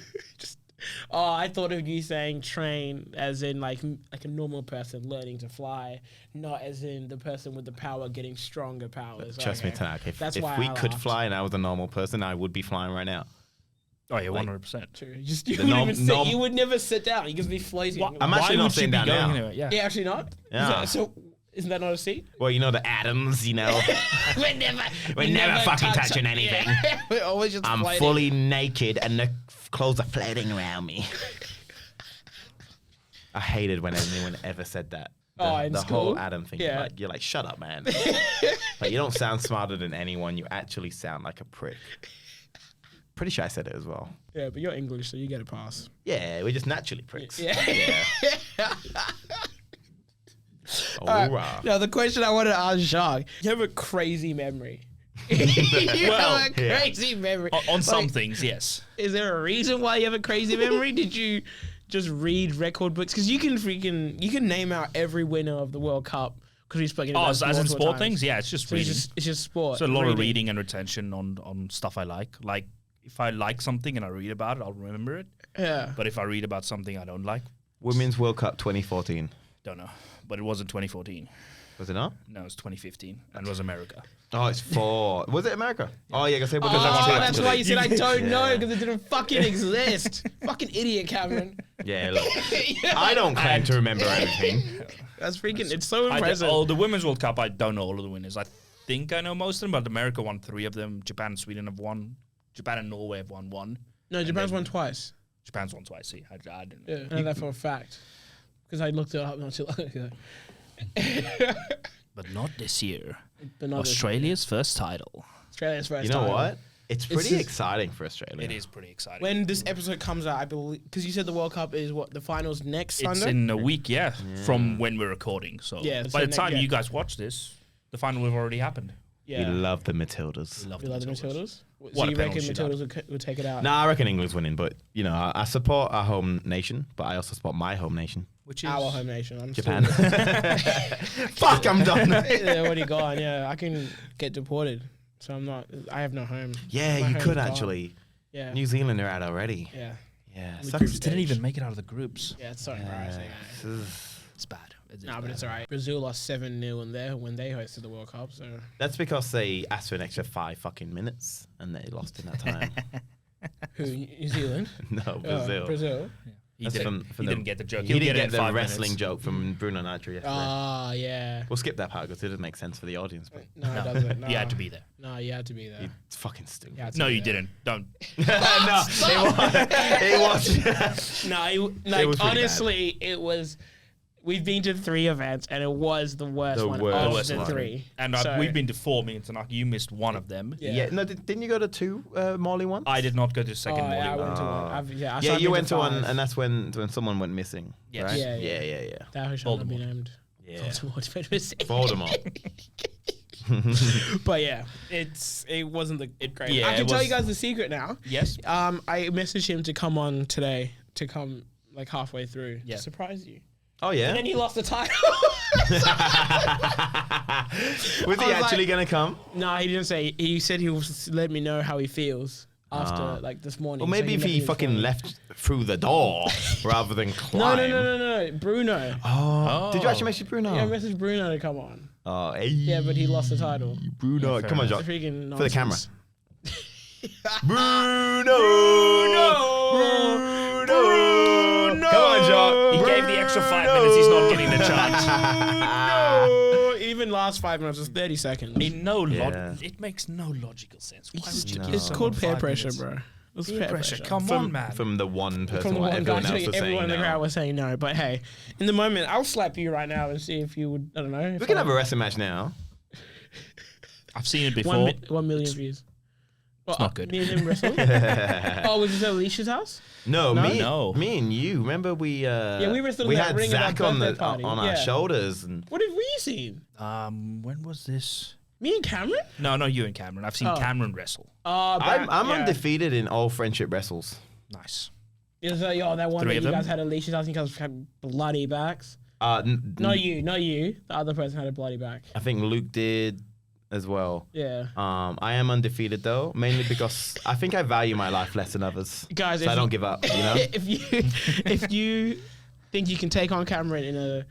Oh, I thought of you saying train as in like a normal person learning to fly, not as in the person with the power getting stronger powers. Trust me, Okay. Tanak. If That's if why we I could laughed. fly and I was a normal person, I would be flying right now. Oh yeah, 100%. True. You The wouldn't norm- even sit, norm- you would never sit down. You could be floating. I'm actually not sitting down now. anyway? Yeah. Yeah, actually not. Yeah. So isn't that not a seat? Well, you know the atoms, you know. We're never. We're never fucking touching anything. Yeah. We're always just I'm floating. fully naked and the clothes are floating around me. I hated when anyone ever said that. In The school? whole Adam thing. Yeah. You're like, shut up, man. Like, you don't sound smarter than anyone. You actually sound like a prick. Pretty sure I said it as well. Yeah, but you're English, so you get a pass. Yeah, we're just naturally pricks. Yeah. All right. Now, the question I wanted to ask Jacques, you have a crazy memory. You have a crazy memory. On some Like, things, yes. Is there a reason why you have a crazy memory? Did you just read record books? Because you can name out every winner of the World Cup because we've spoken about As in sport things? Yeah, it's just So reading. it's just sport. So a lot of reading and retention on stuff I like. Like, if I like something and I read about it, I'll remember it. Yeah. But if I read about something I don't like, Women's World Cup 2014. don't know. But it wasn't 2014. Was it not? No, it was 2015. And it was America. Oh, it's 4. Was it America? Oh, yeah, I guess it because Oh, that's why you said I don't know Yeah. because it didn't fucking exist. Fucking idiot, Cameron. Yeah, look. I don't claim to remember everything. That's freaking. It's so impressive. The Women's World Cup, I don't know all of the winners. I think I know most of them, but America won 3 of them. Japan and Sweden have won. Japan and Norway have won 1. No, Japan's won twice. Japan's won twice. See, I didn't Yeah, I know that for a fact because I looked it up not too long ago. But not this year. But not this Australia's first title. Australia's first You know title. what? It's pretty just- exciting for Australia. It is pretty exciting. When this episode comes out, I believe because you said the World Cup is what the finals next It's Sunday. in a week, yeah, from when we're recording. So Yeah, by so the next- time yeah. you guys watch this, the final will have already happened. We Yeah, love the Matildas. we love the Matildas. So What a you reckon penalty Matildas would take it out? No, I reckon England's winning, but you know, I support our home nation, but I also support my home nation, Which is Our home nation. I'm Japan. Still, Fuck, I'm done. They're already gone. Yeah, I can get deported, so I'm not. I have no home. Yeah, My you home's could gone. actually. Yeah. New Zealand are out already. Yeah. Yeah, The sucks. group didn't stage. even make it out of the groups. Yeah, it's so embarrassing. It's bad. No, but it's alright. Brazil lost 7-0 in there when they hosted the World Cup. So That's because they asked for an extra 5 fucking minutes and they lost in that time. who? New Zealand. No, Brazil. Brazil. He That's didn't, from he the- didn't get the joke. He He'll didn't get it get in the 5 wrestling minutes. joke from Bruno Nitro yesterday. Ah, yeah. We'll skip that part because it doesn't make sense for the audience. But No, it doesn't. No. You had to be there. No, you had to be there. it's fucking stupid. You had to No, be you there. didn't. Don't. No, it was. No, was like pretty honestly, it was. We've been to 3 events and it was the worst The one worst of one. the 3. And So- we've been to 4, me and Tanaka. You missed 1 of them. Yeah. No, didn't you go to 2 Morley ones? I did not go to the Oh, second yeah, I Molly one. went to one. I've, yeah, Yeah, you went to 5. one, and that's when someone went missing. Yes. Right? Yeah, yeah, yeah. yeah. That shall not be Voldemort. named. Yeah. Voldemort. Voldemort. But yeah, it wasn't the great. Yeah, I can it tell was- you guys the secret now. Yes. I messaged him to come on today, to come like halfway through Yeah. to surprise you. Oh yeah. And then he lost the title. Was he was actually like- gonna come? No, he didn't say. He said he will let me know how he feels after like this morning. Or So maybe if let he me fucking inform. left through the door rather than No, climb. no. Bruno. Oh. Did you actually message Bruno? Yeah, I messaged Bruno to come on. Oh, hey. Yeah, but he lost the title. Bruno, fair come on, enough. Jacques. Freaking For the camera. nonsense. Bruno! Bruno! Come on, Jacques. He gave the extra 5 minutes. He's not getting the chance. No, even last 5 minutes was 30 seconds. Yeah. It makes no logical sense. Why would you No. give It's someone called peer 5 pressure, minutes? bro. It's Peer pressure. Come From, on, man. from the one person From the while one guy, everyone else was everyone saying in the no. crowd was saying no. But hey, in the moment, I'll slap you right now and see if you would. I don't know. We can have a wrestling match now. I've seen it before. 1 million views. Well, not good. Me and him wrestle. Oh, was this at Alicia's house? No, No. me and you. Remember we we wrestled in that had ring at Zach our on birthday the party. on our Yeah. shoulders and What have we seen? When was this? Me and Cameron? No, you and Cameron. I've seen Oh. Cameron wrestle. I'm yeah. undefeated in all friendship wrestles. Nice. It was that one 3 that of you them? guys had at Alicia's house. You guys had bloody backs. Not Not you. The other person had a bloody back. I think Luke did as well. Yeah. I am undefeated though, mainly because I think I value my life less than others. Guys, so if I don't you- give up. You know. if you think you can take on Cameron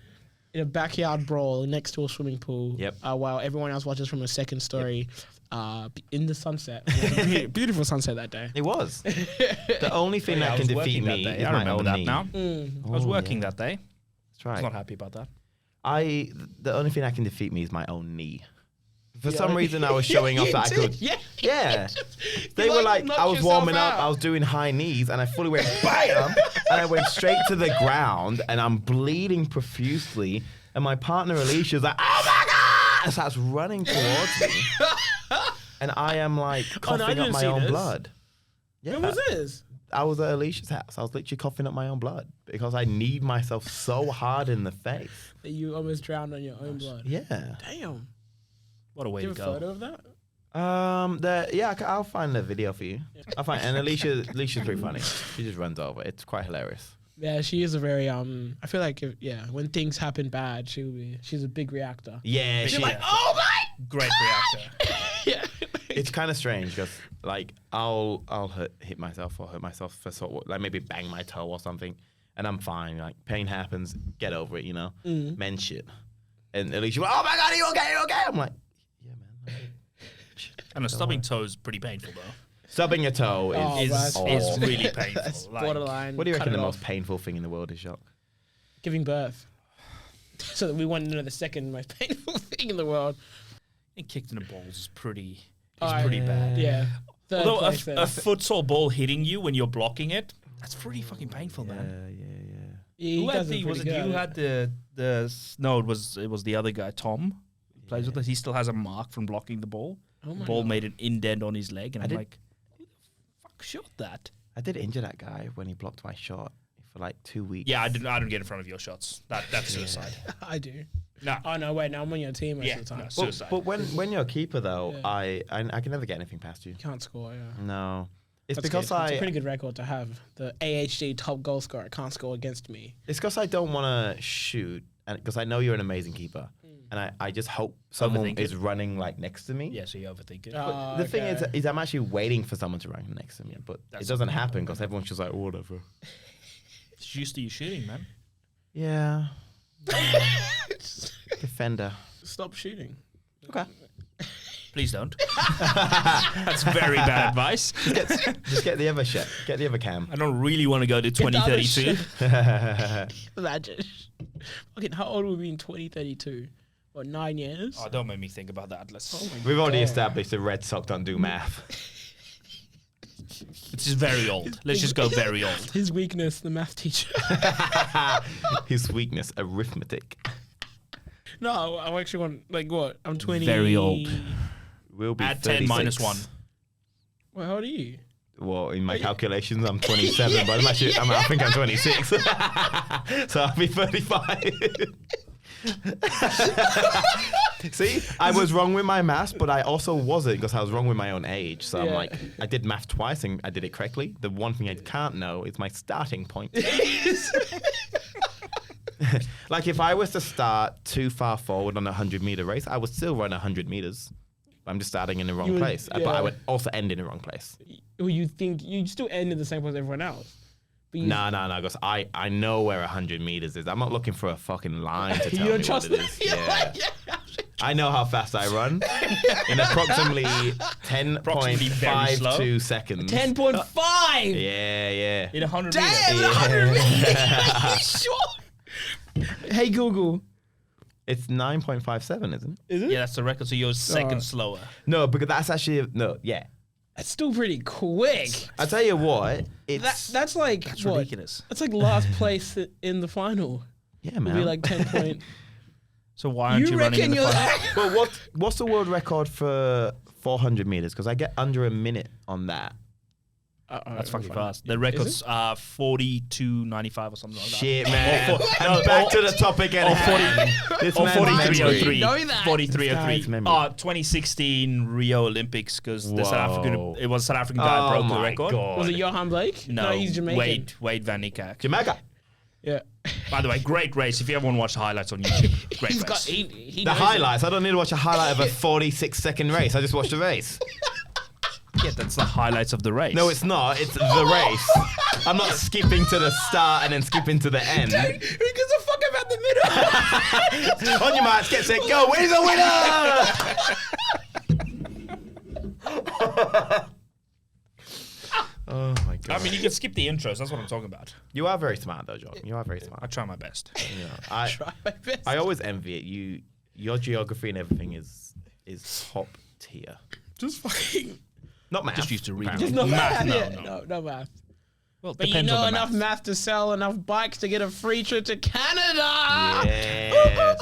in a backyard brawl next to a swimming pool, Yep. while everyone else watches from a second story, in the sunset, It was a beautiful sunset that day. It was. The only thing Yeah, that I can was defeat working that me day. is I my remember own that knee. now. I was Oh, working yeah. that day. That's I was right. not happy about that. The only thing that can defeat me is my own knee. For some reason, I was showing off that I could. Yeah. They were like, knocked I was yourself warming up, out. I was doing high knees, and I fully went bam, and I went straight to the ground, and I'm bleeding profusely, and my partner Alicia's like, oh my god, and starts running towards me, and I am like coughing up didn't my see own this. blood. Yeah, When was this? I was at Alicia's house. I was literally coughing up my own blood because I need myself so hard in the face. That you almost drowned on your own blood. Yeah. Damn. What a way Do you to have a go. photo of that? I'll find the video for you. I'll find, and Alicia's pretty funny. She just runs over. It's quite hilarious. Yeah, she is a very I feel like when things happen bad, she's a big reactor. Yeah, She's she, like, oh my! Great reactor. Yeah. it's kind of strange because like I'll hit myself or hurt myself for sort of, like maybe bang my toe or something, and I'm fine. Like pain happens, get over it, you know. Men shit. And Alicia, oh my god, are you okay? Are you okay? I'm like, yeah, man. And a stubbing toe is pretty painful, though. Stubbing a toe Is really painful. That's Like, borderline. What do you cut reckon it the off. most painful thing in the world is, Jacques? Giving birth. So that we want to know the second most painful thing in the world. Getting kicked in the balls is pretty Alright. pretty bad. Yeah. Third Although place a then. futsal ball hitting you when you're blocking it, that's pretty fucking painful, man. Yeah. He Who had does the, was it pretty you good. had no, it was the other guy, Tom, who plays with us. He still has a mark from blocking the ball. Oh my Ball God. made an indent on his leg, and I'm did- like, who the fuck shot that? I did injure that guy when he blocked my shot for like 2 weeks. Yeah, I don't get in front of your shots. That's suicide. I do. No. Oh no, wait, now I'm on your team most Yeah, of the time. no, But, suicide. but when you're a keeper though, Yeah. I can never get anything past you. Can't score, yeah. No, it's That's because good. It's a pretty good record to have. The AHG top goal scorer can't score against me. it's because I don't want to shoot, and because I know you're an amazing keeper, and I just hope someone Overthink is it. running like next to me. Yeah, so you overthink it. Oh, The thing okay. is I'm actually waiting for someone to run next to me, but that's it doesn't happen because everyone's just like, oh, whatever. It's used to you shooting, man. Yeah. Defender. Stop shooting. Okay. Please don't. That's very bad advice. Just get the other shit. Get the other cam. I don't really want to go to 2032. Imagine. Fucking, how old will we be in 2032? What, 9 years? Oh, don't make me think about that. We've already established the Red Sox don't do math. It's just very old. Let's just go very old. His weakness, the math teacher. His weakness, arithmetic. No, I actually want, like, what? I'm 20. Very old. We'll be Add 10 minus 1. Well, how old are you? Well, in my calculations, I'm 27, but I think I'm 26. So I'll be 35. See, I was wrong with my maths, but I also wasn't because I was wrong with my own age. So I'm Yeah. like, I did math twice and I did it correctly. The one thing I can't know is my starting point. Like if I was to start too far forward on a 100-meter race, I would still run 100 meters. I'm just starting in the wrong You would- place. But yeah. I would also end in the wrong place. Well, you think you still end in the same place as everyone else. But you, No, because I know where 100 meters is. I'm not looking for a fucking line to you tell don't me trust what it them. is. You're Yeah. like, I know how fast I run in approximately Approximately very 10.52 seconds. 10.5. Yeah. In 100 Damn, meters. 100 meters. Sure. Hey Google. It's 9.57, isn't it? Is it? Yeah, that's the record. So you're second slower. No, because that's actually yeah. That's still pretty quick. I tell you what, it's That's like That's what? ridiculous. That's like last place in the final. yeah, It'll man. be like 10 point. So why aren't you running in the final? Well, what's the world record for 400 meters? Because I get under a minute on that. That's fucking fast. The record's 42.95 or something like that. Shit, man. no, and back or- to the topic at hand. This Or man's 43.03. memory. Know that. 43.03. 2016 Rio Olympics because the South African South African guy Oh broke the my record. God. Was it Johan Blake? No, he's Jamaican. Wade Van Niekerk. Jamaica. Yeah. By the way, great race. If you ever want to watch the highlights on YouTube, great He's race. got he The knows highlights. I don't need to watch a highlight of a 46-second race. I just watched the race. Yeah, that's the highlights of the race. No, it's not. It's the race. I'm not skipping to the start and then skipping to the end. it. Who gives a fuck about the middle? On your marks, get set, go. Where's the winner? Oh my God. I mean, you can skip the intros. That's what I'm talking about. You are very smart though, John. You are very I smart. try my best. You know, Try my best. I always envy it. Your geography and everything is is top tier. Just fucking. Not math. Just used to read. apparently. Just not Math, math. no. No math. Well, But you depends know on the enough math to sell enough bikes to get a free trip to Canada. Yes.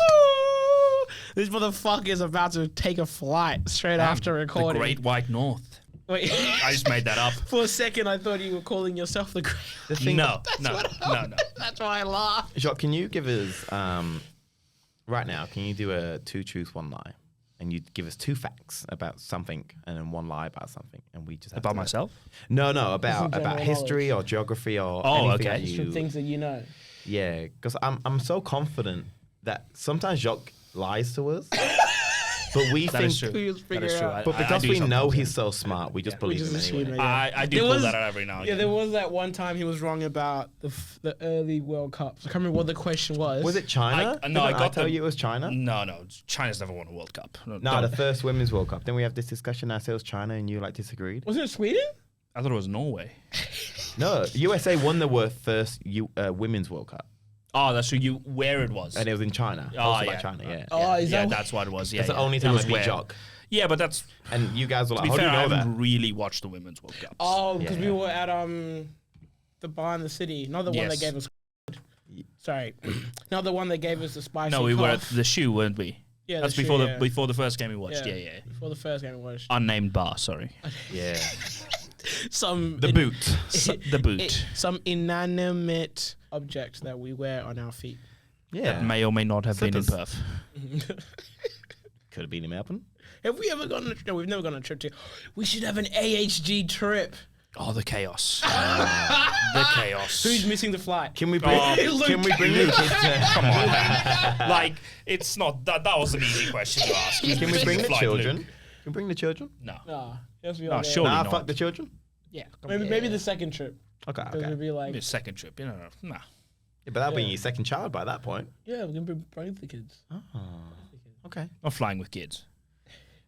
This motherfucker is about to take a flight straight after The recording. Great White North. Wait. I just made that up. For a second, I thought you were calling yourself the Great. The thing, No. That's why I laughed. Jacques, can you give us right now? Can you do a 2 truths, 1 lie, and you give us 2 facts about something and then 1 lie about something, and we just have About to myself? No, Some about general history or geography or Oh, anything okay. that Just from you. things that you know. Yeah, because I'm so confident that sometimes Jacques lies to us, but we That think. is true. We just That figure is true. out. But I because do we sometimes, know yeah. he's so smart, we just We believe just him assume anyway. it, yeah. I do There pull was- that out every now and Yeah, again. there was that one time he was wrong about the early World Cups. I can't remember what the question was. Was it China? No, I Didn't got tell the- you it was China. No. China's never won a World Cup. No, Don't- the first Women's World Cup. Then we have this discussion. I said it was China, and you disagreed. Wasn't it Sweden? I thought it was Norway. No, USA won the first Women's World Cup, Oh, that's where it was. and it was in China. Oh, Also by yeah. China, yeah. Oh, is yeah, that that's what it was. Yeah, That's the yeah. only It time was I beat where- Jacques. Yeah, but that's And you guys were to like, be how do fair. you I know that? haven't really watched the Women's World Cups. Oh, because Yeah. we were at the bar in the city, not the one that Yes. gave us. Sorry, not the one that gave us the spicy. No, we were at cough. the shoe, weren't we? Yeah, That's the before shoe, the yeah. before the first game we watched. Yeah. Before the first game we watched. Unnamed bar. Sorry. Yeah, The boot. The boot. some inanimate object that we wear on our feet. Yeah, That may or may not have been in Slippers. Perth. could have been in Melbourne. Have we ever gone on a trip? No, we've never gone on a trip to. We should have an AHG trip. Oh, the chaos. The chaos. Who's missing the flight? Can we bring? Luke. Can we bring the kids? Come on, man. Like, it's not that was an easy question to ask. Can we bring the Flight, children? Luke. Can we bring the children? No. Nah, yes, we No, are. surely Nah, not. fuck the children. Yeah, maybe the second trip. Okay, Because okay. we'd be like, Maybe a second trip. Nah. Yeah, but that'll be your second child by that point. yeah, we're gonna bring both the kids. Okay. Not flying with kids.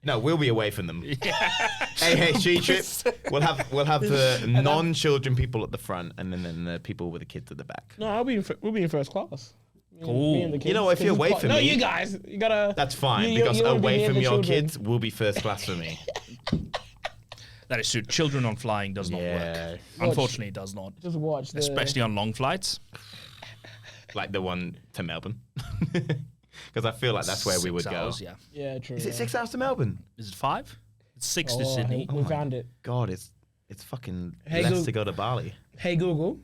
No, we'll be away from them. AHG trip. We'll have the non-children people at the front, and then the people with the kids at the back. No, we'll be in first class. Me Cool. and the You know, kids. if you're 'Cause away it's from no, me- you guys, you gotta. That's fine You because wanna be away near from the your children. kids will be first class for me. That is true. Children on flying does not Yeah. work. Unfortunately, it does not. Just watch, Especially on long flights. Like the one to Melbourne. Because I feel like that's where we 6 would hours, go. Yeah. Yeah, true. Is it yeah. 6 hours to Melbourne? Is it 5? It's 6 to Oh, Sydney. We found it. God, it's fucking Hey, less Google. to go to Bali. Hey Google.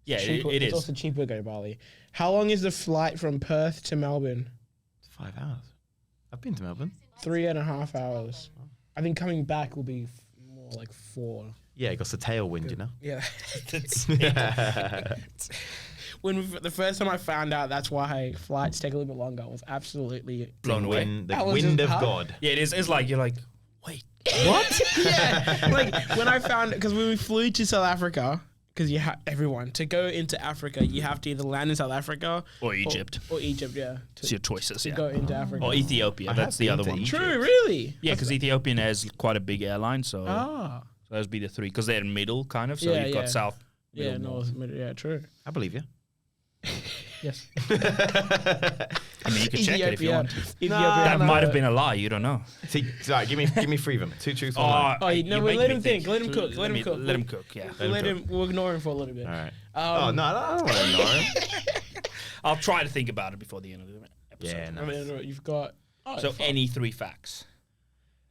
Yeah, Cheaper, it it's is. also cheaper to go to Bali. How long is the flight from Perth to Melbourne? It's 5 hours. I've been to Melbourne. 3.5 hours. I think coming back will be more like 4. Yeah, it got the tailwind, you know. Yeah. The first time I found out that's why flights take a little bit longer, I was absolutely Blown away. I The was wind just- of huh? God. Yeah, it is. It's like, you're like, wait. What? Yeah. Like when I found because when we flew to South Africa, because you have everyone to go into Africa, you have to either land in South Africa Or Egypt. or Egypt, yeah, It's your choices, to yeah. go into Africa. Or Ethiopia. I That's have the been other to one. Egypt. True, really? Yeah, because Ethiopian has quite a big airline, so Ah, those be the 3. Because they're middle, kind of. So Yeah, you've yeah. got south, middle, yeah, north. North, yeah, true. I believe you. Yes. I mean, you can check it if you want. Ethiopia That have might a- have been a lie. You don't know. See, sorry, give me three of them. 2 truths, 1 lie. Oh, no, you we make let me him think. Let him cook. Let him me- cook. Let him cook, yeah. Let him. We'll ignore him for a little bit. All right. Um, No, I don't want to ignore him. I'll try to think about it before the end of the episode. Yeah, no. I mean, you've got. Oh, So fuck. any 3 facts.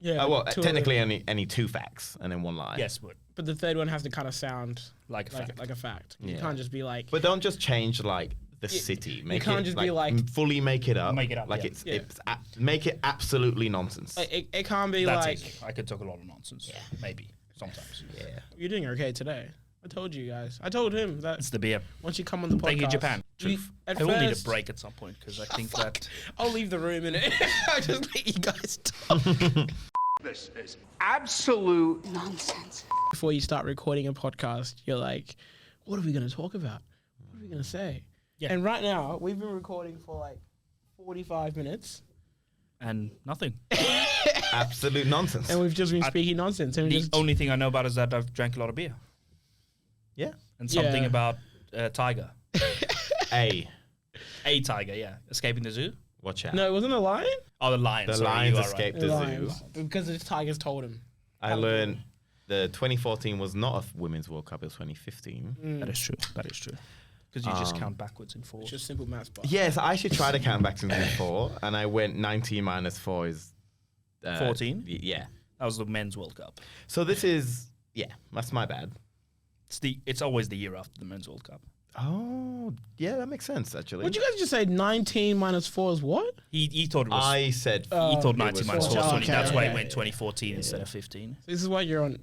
Yeah. Well, two of technically them. any 2 facts and then 1 lie. Yes, but But the third one has to kind of sound like a fact. like a fact. You Yeah. can't just be like. But don't just change like the city. Make can't it, just be like- fully make it up. Make it up, Like yeah. make it absolutely nonsense. It can't be That's like. easy. I could talk a lot of nonsense. Yeah. Maybe. Sometimes. Yeah. You're doing okay today. I told you guys. I told him that It's the beer. once you come on the podcast. Thank you, Japan. we- Truth. at I will need a first- break at some point because I think that. I'll leave the room and I'll just let you guys talk. This is absolute Nonsense. Before you start recording a podcast, you're like, what are we going to talk about? What are we going to say? Yeah. And right now, we've been recording for like 45 minutes And nothing. Absolute nonsense. and we've just been speaking nonsense. And we The just, only thing I know about is that I've drank a lot of beer. Yeah. And something Yeah. about tiger. A. A tiger, yeah. Escaping the zoo. Watch out. no, it wasn't a lion? Oh, the lions. The sorry, lions you are escaped right. the zoo. Lions. Because the Tigers told him. I learned the 2014 was not a Women's World Cup, it was 2015. That is true. That is true. Because you just count backwards in fours. It's just simple maths. But Yes, I should try to count back to 4, and I went 19 minus 4 is 14? Yeah. That was the men's World Cup. So this is that's my bad. It's always the year after the men's World Cup. Oh, yeah, that makes sense actually. would you guys just say 19 minus 4 is what? He thought it was. I said he thought it 19 was minus 4 four. was 20. Okay, That's why okay, he went 2014 instead of 15. This is why you're on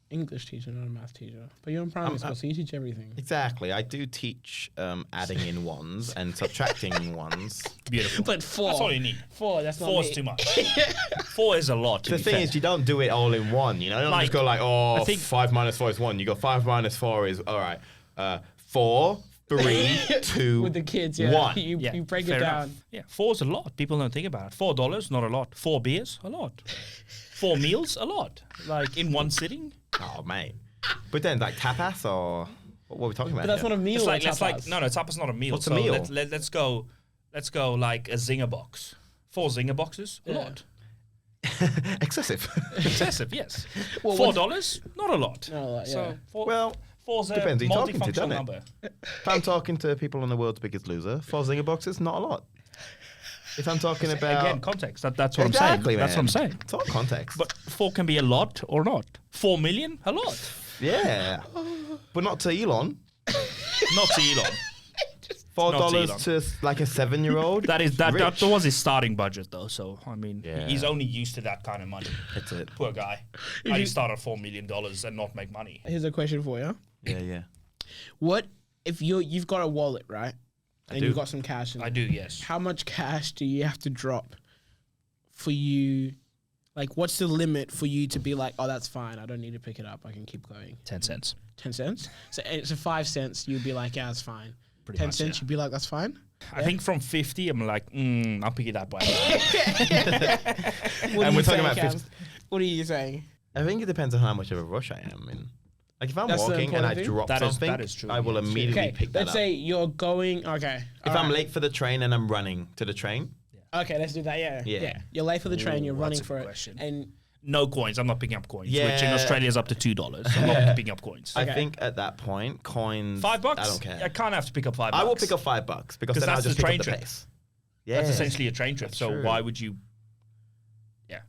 English teacher, not a math teacher. But you're in primary school, so you teach everything. Exactly. I do teach adding in ones and subtracting ones. Beautiful. But 4. That's all you need. 4, that's not 4 me. is too much. 4 is a lot. To The be thing fair. is, you don't do it all in one. You know, you don't Like, just go like, I think- 5 minus 4 is 1. You go 5 minus 4 is all right. 4, 3, 2, With the kids, yeah. 1. You break it fair down. enough. Yeah, 4 is a lot. People don't think about it. $4, not a lot. 4 beers, a lot. 4 meals, a lot. Like in one sitting. Oh, mate. But then, like tapas or what are we talking about? But that's here? not a meal. It's like no, tapas not a meal. What's a so meal? Let's go like a zinger box. 4 zinger boxes, a Yeah. lot. excessive. Excessive, yes. Well, $4, not a lot. Not a lot, yeah. So Well, 4's a depends who you're talking to, multifunctional doesn't it? number. if I'm talking to people on the world's biggest loser, 4 zinger boxes, not a lot. If I'm talking about Again, context. That's what exactly, I'm saying. man. That's what I'm saying. It's all context. But 4 can be a lot or not. 4 million, a lot. yeah, but not to Elon. Not to Elon. $4 to like a 7-year-old. That Rich. was his starting budget though. So I mean, Yeah. he's only used to that kind of money. That's it. Poor guy. How do you start at $4 million and not make money? Here's a question for you. Yeah. What if you've got a wallet, right? And do. you've got some cash in I it. do, yes. How much cash do you have to drop for you? Like, what's the limit for you to be like, oh, that's fine. I don't need to pick it up. I can keep going. 10 cents. 10 cents? So it's a 5 cents. You'd be like, yeah, that's fine. Pretty 10 much, cents, yeah. you'd be like, that's fine. I think from 50, I'm like, I'll pick it up. What And are we're you talking saying, about Cam? 50 What are you saying? I think it depends on how much of a rush I am in. Like if I'm That's the walking and I important thing. drop That is- something, that is true, I will yeah. immediately Okay, pick that let's up. say you're going. Okay. If I'm late for the train and I'm running to the train, Okay, let's do that. Yeah. Yeah. You're late for the train. You're Ooh, running that's a for good it. question. And No coins. I'm not picking up coins. Yeah. Which in Australia is up to $2. I'm not picking up coins. I think at that point, coins. $5? I don't care. I can't have to pick up $5. I will pick up $5 because then I'll that's just the pick train up the trip. pace. Yeah. That's essentially a train trip. So true. why would you?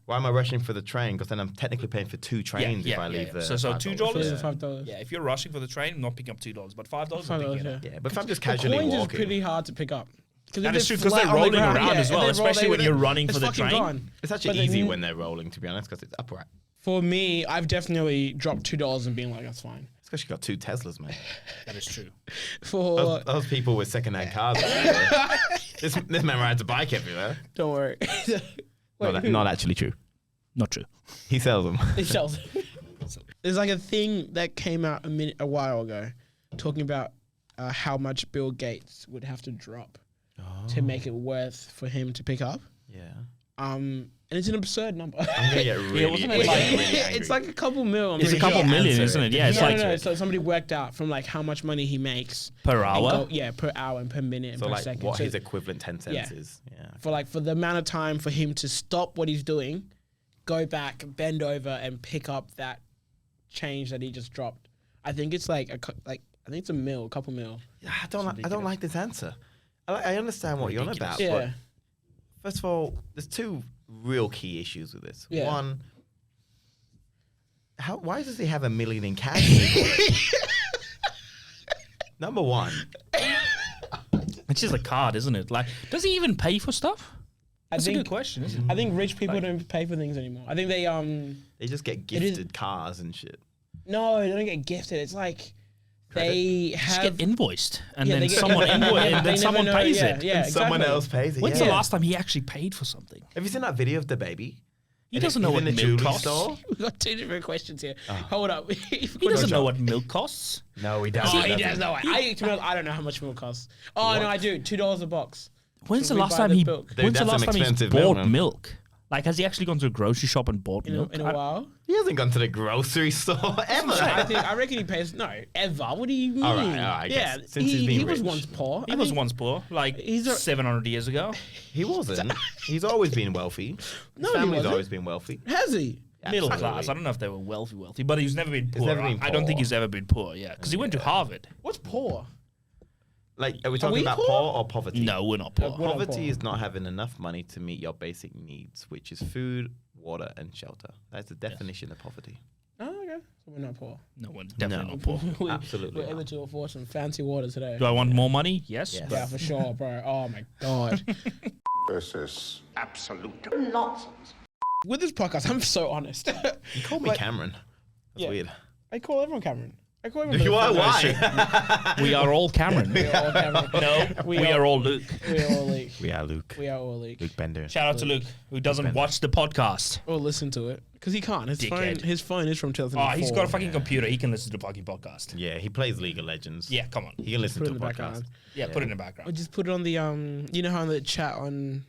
Why am I rushing for the train? Because then I'm technically paying for 2 trains if I leave the. So $5. $2. for Yeah. the $5. If you're rushing for the train, I'm not picking up $2. But $5, I'm $5, picking it up. yeah. Yeah, but if I'm just But casually coins is walking, pretty hard to pick up. That is true because they're rolling around as well, especially when you're running for the train. it's actually But easy then- when they're rolling, to be honest, because it's upright. For me, I've definitely dropped $2 and being like, that's fine. It's because you got 2 Teslas, man. That is true. For Those people with second-hand cars. this man rides a bike everywhere. don't worry. Wait, who? Not actually true. Not true. He sells them. It sells. There's like a thing that came out a while ago, talking about how much Bill Gates would have to drop to make it worth for him to pick up. Yeah. And it's an absurd number. I'm gonna get really, wasn't it really, like- really angry. It's like a couple mil. I'm It's a pretty couple sure. million, answer isn't it. it? Yeah, it's No, like no. So somebody worked out from like how much money he makes per and hour. per hour and per minute and So per like second. what So his equivalent 10 cents yeah. is. Yeah. for the amount of time for him to stop what he's doing, go back, bend over, and pick up that change that he just dropped. I think it's like I think it's a couple mil. Yeah, I don't like this answer. I understand what you're on about, Yeah. but first of all, there's 2 real key issues with this. Yeah. One, why does he have $1 million in cash? Number 1, It's just a card, isn't it? Like, does he even pay for stuff? That's a think- good question, isn't it? I think rich people don't pay for things anymore. I think they they just get is- gifted cars and shit. no, they don't get gifted. It's like they Just have get invoiced, and Yeah, then they get- someone yeah, and they then never someone know, pays yeah, it. yeah, And someone exactly. else pays it. When's yeah. the last time he actually paid for something? Have you seen that video of the baby? He And doesn't he's know what in the milk jewelry costs. store? We've got 2 different questions here. Oh. Hold up. He doesn't know what milk costs. No, he Oh, doesn't. he does know. I don't know how much milk costs. Oh no, I do. $2 a box. When's So the we last buy time the he? milk. Dude, When's the that's last some time he's expensive bought milk, man. milk? Like, has he actually gone to a grocery shop and bought milk? In a while? He hasn't gone to the grocery store ever. I reckon he pays ever. What do you mean? All right, yeah, since he's been he was rich. once poor. He was once poor, like 700 years ago. He wasn't. He's always been wealthy. No, His he family's wasn't. always been wealthy. Has he? Middle Absolutely. class. I don't know if they were wealthy, but he's never been poor. never been I don't think poor. he's ever been poor. Yeah, because he went to Harvard. What's poor? Like, are we talking we about poor? poor or poverty? No, we're not poor. we're not Poverty poor. is not having enough money to meet your basic needs, which is food, water, and shelter. That's the definition of poverty. Oh, okay. So we're not poor. No, we're definitely No. not poor. Absolutely We're able not. to afford some fancy water today. Do I want more money? Yes. Yes. Yeah, for sure, bro. Oh my god. This is absolute Nonsense. With this podcast, I'm so honest. You call me Cameron. That's Yeah. weird. I call everyone Cameron. I call everyone. You are Cameron. why? We are all Cameron. We are all Cameron. No, we are all Luke. We are all Luke. We are Luke. We are all Luke. Luke Bender. Shout out to Luke, who doesn't watch the podcast. Or listen to it because he can't. Dickhead. His phone is from 2004. Oh, he's got a fucking computer. He can listen to the fucking podcast. Yeah, he plays League of Legends. Yeah, come on. He can listen Put it to in a the podcast. background. Yeah, put it in the Or background. just put it on the you know how in the chat on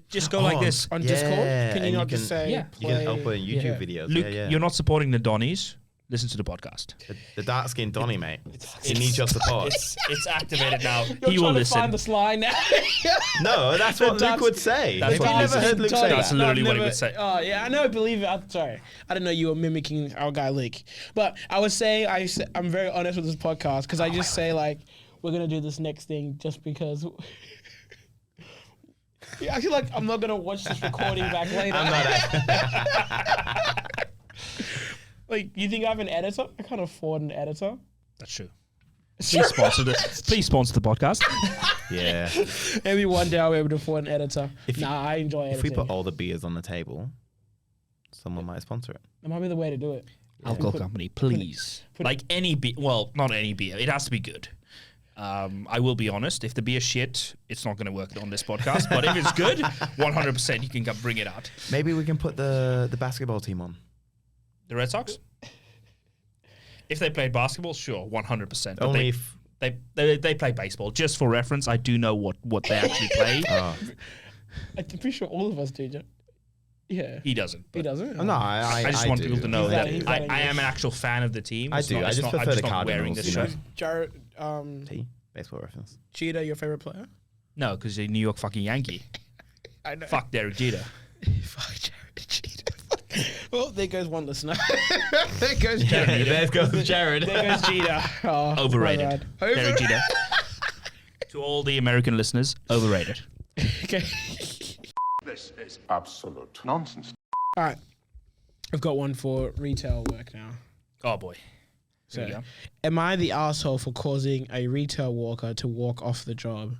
Just go like this. on Discord. Can you and not just say yeah. You can play- open YouTube yeah. videos. Luke, yeah, yeah. you're not supporting the Donnies. Listen to the podcast. The dark skinned Donny, mate. He needs your support. It's activated now. You're He will trying to listen. find the slide now. No, that's what dark Luke would say. That's Have what you Luke never would heard say. Luke say That's that? literally what he would say. Oh yeah, I know. Believe it. I'm sorry. I didn't know you were mimicking our guy Luke. But I was saying I'm very honest with this podcast because I just say like we're gonna do this next thing just because. Yeah, I feel like I'm not gonna watch this recording back later. I'm not. Like, you think I have an editor? I can't afford an editor. That's true. Please sponsor the podcast. Yeah. Maybe one day I'll be able to afford an editor. If you- I enjoy editing. If we put all the beers on the table, someone might sponsor it. That might be the way to do it. Alcohol company, please. Like any beer. Well, not any beer. It has to be good. I will be honest. If the beer's shit, it's not going to work on this podcast. But if it's good, 100% you can come bring it out. Maybe we can put the basketball team on. The Red Sox? If they played basketball, sure, 100%. But Only they play baseball. Just for reference, I do know what they actually play. Oh. I'm pretty sure all of us do. Yeah. He doesn't. He but doesn't? No, I I just want do. people to know He's that that- he's I that am an actual fan of the team. I It's do. not- I it's just not- prefer I'm the not wearing Cardinals, this you know. shirt. Jared, T, baseball reference. Cheetah, your favorite player? No, because he's a New York fucking Yankee. I know. Fuck Derek Jeter. Fuck Jared Cheetah. Well, there goes one listener. There goes Jared. There goes Jared. There goes Cheetah. Oh, my Overrated. bad. Derek Jeter. To all the American listeners, overrated. Okay. This is absolute nonsense. All right. I've got one for retail work now. Oh boy. Here we So, go. am I the asshole for causing a retail worker to walk off the job?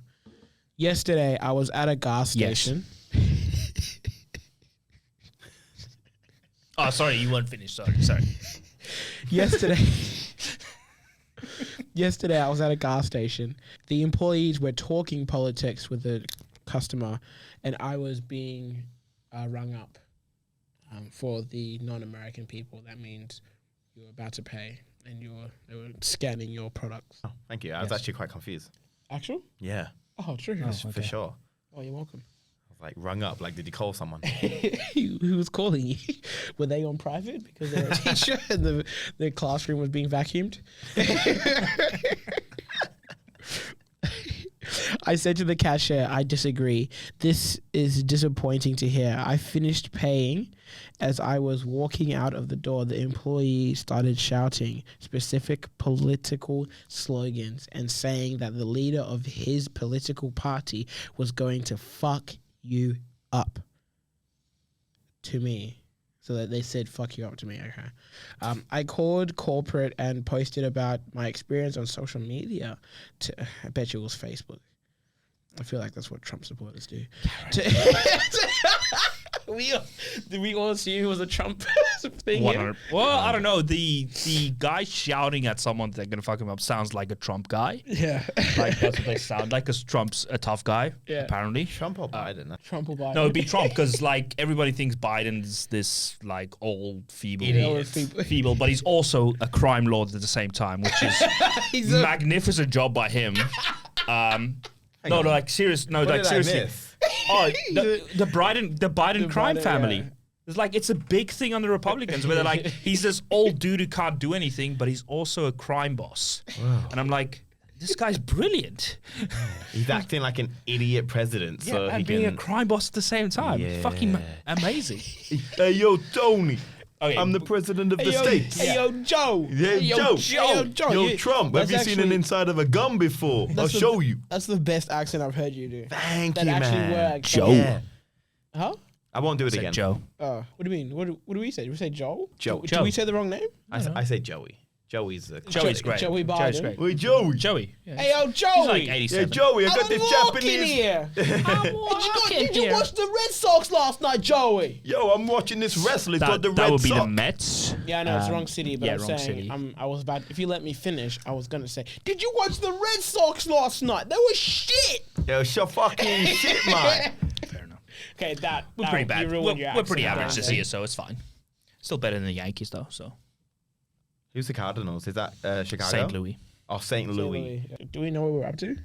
Yesterday, I was at a gas Yes. station. Oh, sorry, you weren't finished. Sorry. Yesterday, I was at a gas station. The employees were talking politics with the customer, and I was being rung up for the non-American people. That means you're about to pay, and they were scanning your products. Oh, thank you. I was actually quite confused. Actual? Yeah, Oh, true. for sure. Oh, you're welcome. I was like rung up. Like, did you call someone? Who was calling you? Were they on private because they were a teacher and the classroom was being vacuumed? I said to the cashier, I disagree. This is disappointing to hear. I finished paying. As I was walking out of the door, the employee started shouting specific political slogans and saying that the leader of his political party was going to fuck you up to me. So that they said fuck you up to me. Okay. I called corporate and posted about my experience on social media. I bet you it was Facebook. I feel like that's what Trump supporters do. Did we all assume it was a Trump thing? 100. Well, I don't know. The guy shouting at someone they're gonna fuck him up sounds like a Trump guy. Yeah. Like that's what they sound like, because Trump's a tough guy. Yeah. Apparently. Trump or Biden? Trump or Biden? No, it'd be Trump, because like everybody thinks Biden's this like old feeble feeble, but he's also a crime lord at the same time, which is magnificent job by him. No, like serious. No, What like did I seriously. miss? the Biden crime Biden, family. yeah. It's like it's a big thing on the Republicans where they're like, he's this old dude who can't do anything, but he's also a crime boss. And I'm like, this guy's brilliant. He's acting like an idiot president. Yeah, so and he being can... a crime boss at the same time. Yeah. Fucking amazing. Hey, yo, Tony. Okay, I'm the president of the States. Hey, yo, Joe. Yeah, Hey, Joe. Hey, yo, Joe. Yo, You- Trump, have that's you seen an inside of a gun before? I'll that's the- show you. That's the best accent I've heard you do. Thank That you, actually man. works. Joe. Yeah. Huh? I won't do it Said again. Joe. What do you mean? What do we say? Do we say Joel? Joe. Did we say the wrong name? I say Joey. Joey's Joey's great. Joey Joey's Biden. great. Wait, Joey. Joey. Yeah. Hey, yo, Joey. He's like Yeah, 87. Joey, I got I'm this walking Japanese. here. I'm walking Did you here. watch the Red Sox last night, Joey? Yo, I'm watching this wrestling. It's got the That Red would be the Sox. Mets. Yeah, I know it's wrong city, but yeah, I'm wrong saying city. I was about. If you let me finish, I was gonna say, did you watch the Red Sox last night? They were shit. Yo, shut fucking shit, man. Fair enough. Okay, that We're pretty you bad. ruined your We're pretty accent average there. this year, so it's fine. Still better than the Yankees, though. So Who's the Cardinals? Is that Chicago? St. Louis. Oh, St. Louis. Do we know what we're up to?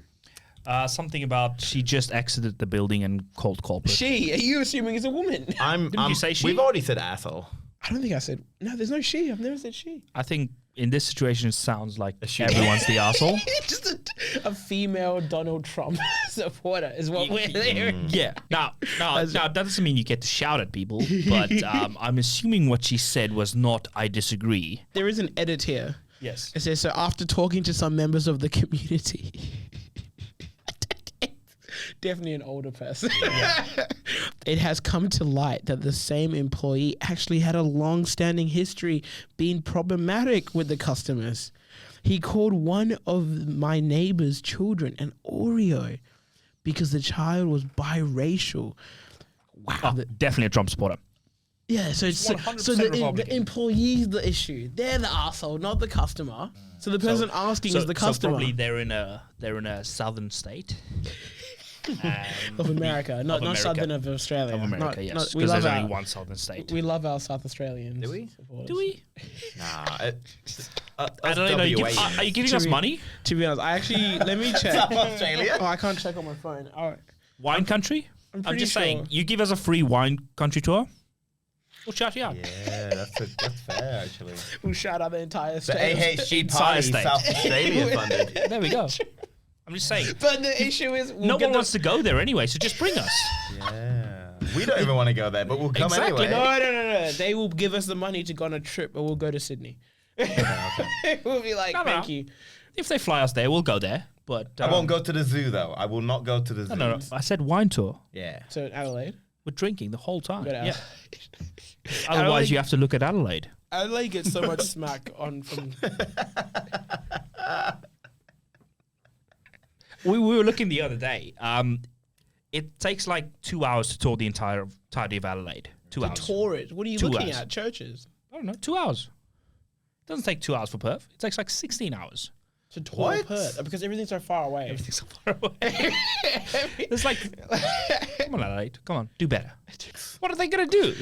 Something about she just exited the building and called corporate. She? Are you assuming it's a woman? Didn't you say she? We've already said asshole. I don't think I said. No, there's no she. I've never said she. I think in this situation, it sounds like she. everyone's the asshole. Just a female Donald Trump supporter is what we're hearing. Yeah. Now, that doesn't mean you get to shout at people, but I'm assuming what she said was not, I disagree. There is an edit here. Yes. It says, so after talking to some members of the community, definitely an older person, it has come to light that the same employee actually had a long-standing history being problematic with the customers. He called one of my neighbor's children an Oreo because the child was biracial. Wow. Oh, definitely a Trump supporter. Yeah, so 100% the Republican. employee's the issue. They're the asshole, not the customer. So the person asking is the customer So probably they're in a southern state. of America, not America. southern of Australia. Of America, Not- yes. not- we Because love there's our only one southern state. we love our South Australians. Do we? supporters. Do we? Nah. Adelaide, are you giving us money? To be honest, I actually let me check. South Australia? Oh, I can't check on my phone. All right. Wine country? I'm pretty just saying, sure. you give us a free wine country tour, we'll shout you out. Yeah, that's fair, actually. We'll shout out the entire The state. AHG Entire party, state. South Australia funded. There we go. I'm just saying. But the issue is, we'll No get one wants to go there anyway, so just bring us. Yeah. We don't even want to go there, but we'll come Exactly. anyway. No. They will give us the money to go on a trip, but we'll go to Sydney. We'll be like, No. thank you. If they fly us there, we'll go there. But I won't go to the zoo, though. I will not go to the zoo. No. I said wine tour. Yeah. So Adelaide. We're drinking the whole time. Go to Yeah. Otherwise, you have to look at Adelaide. Adelaide gets so much smack on from. We were looking the other day. It takes like 2 hours to tour the entirety of Adelaide. 2 to hours. tour it. What are you 2 looking hours. at? Churches. I don't know. 2 hours. It doesn't take 2 hours for Perth. It takes like 16 hours. To tour What? Perth because everything's so far away. Everything's so far away. It's like, come on, Adelaide. Come on, do better. What are they gonna do?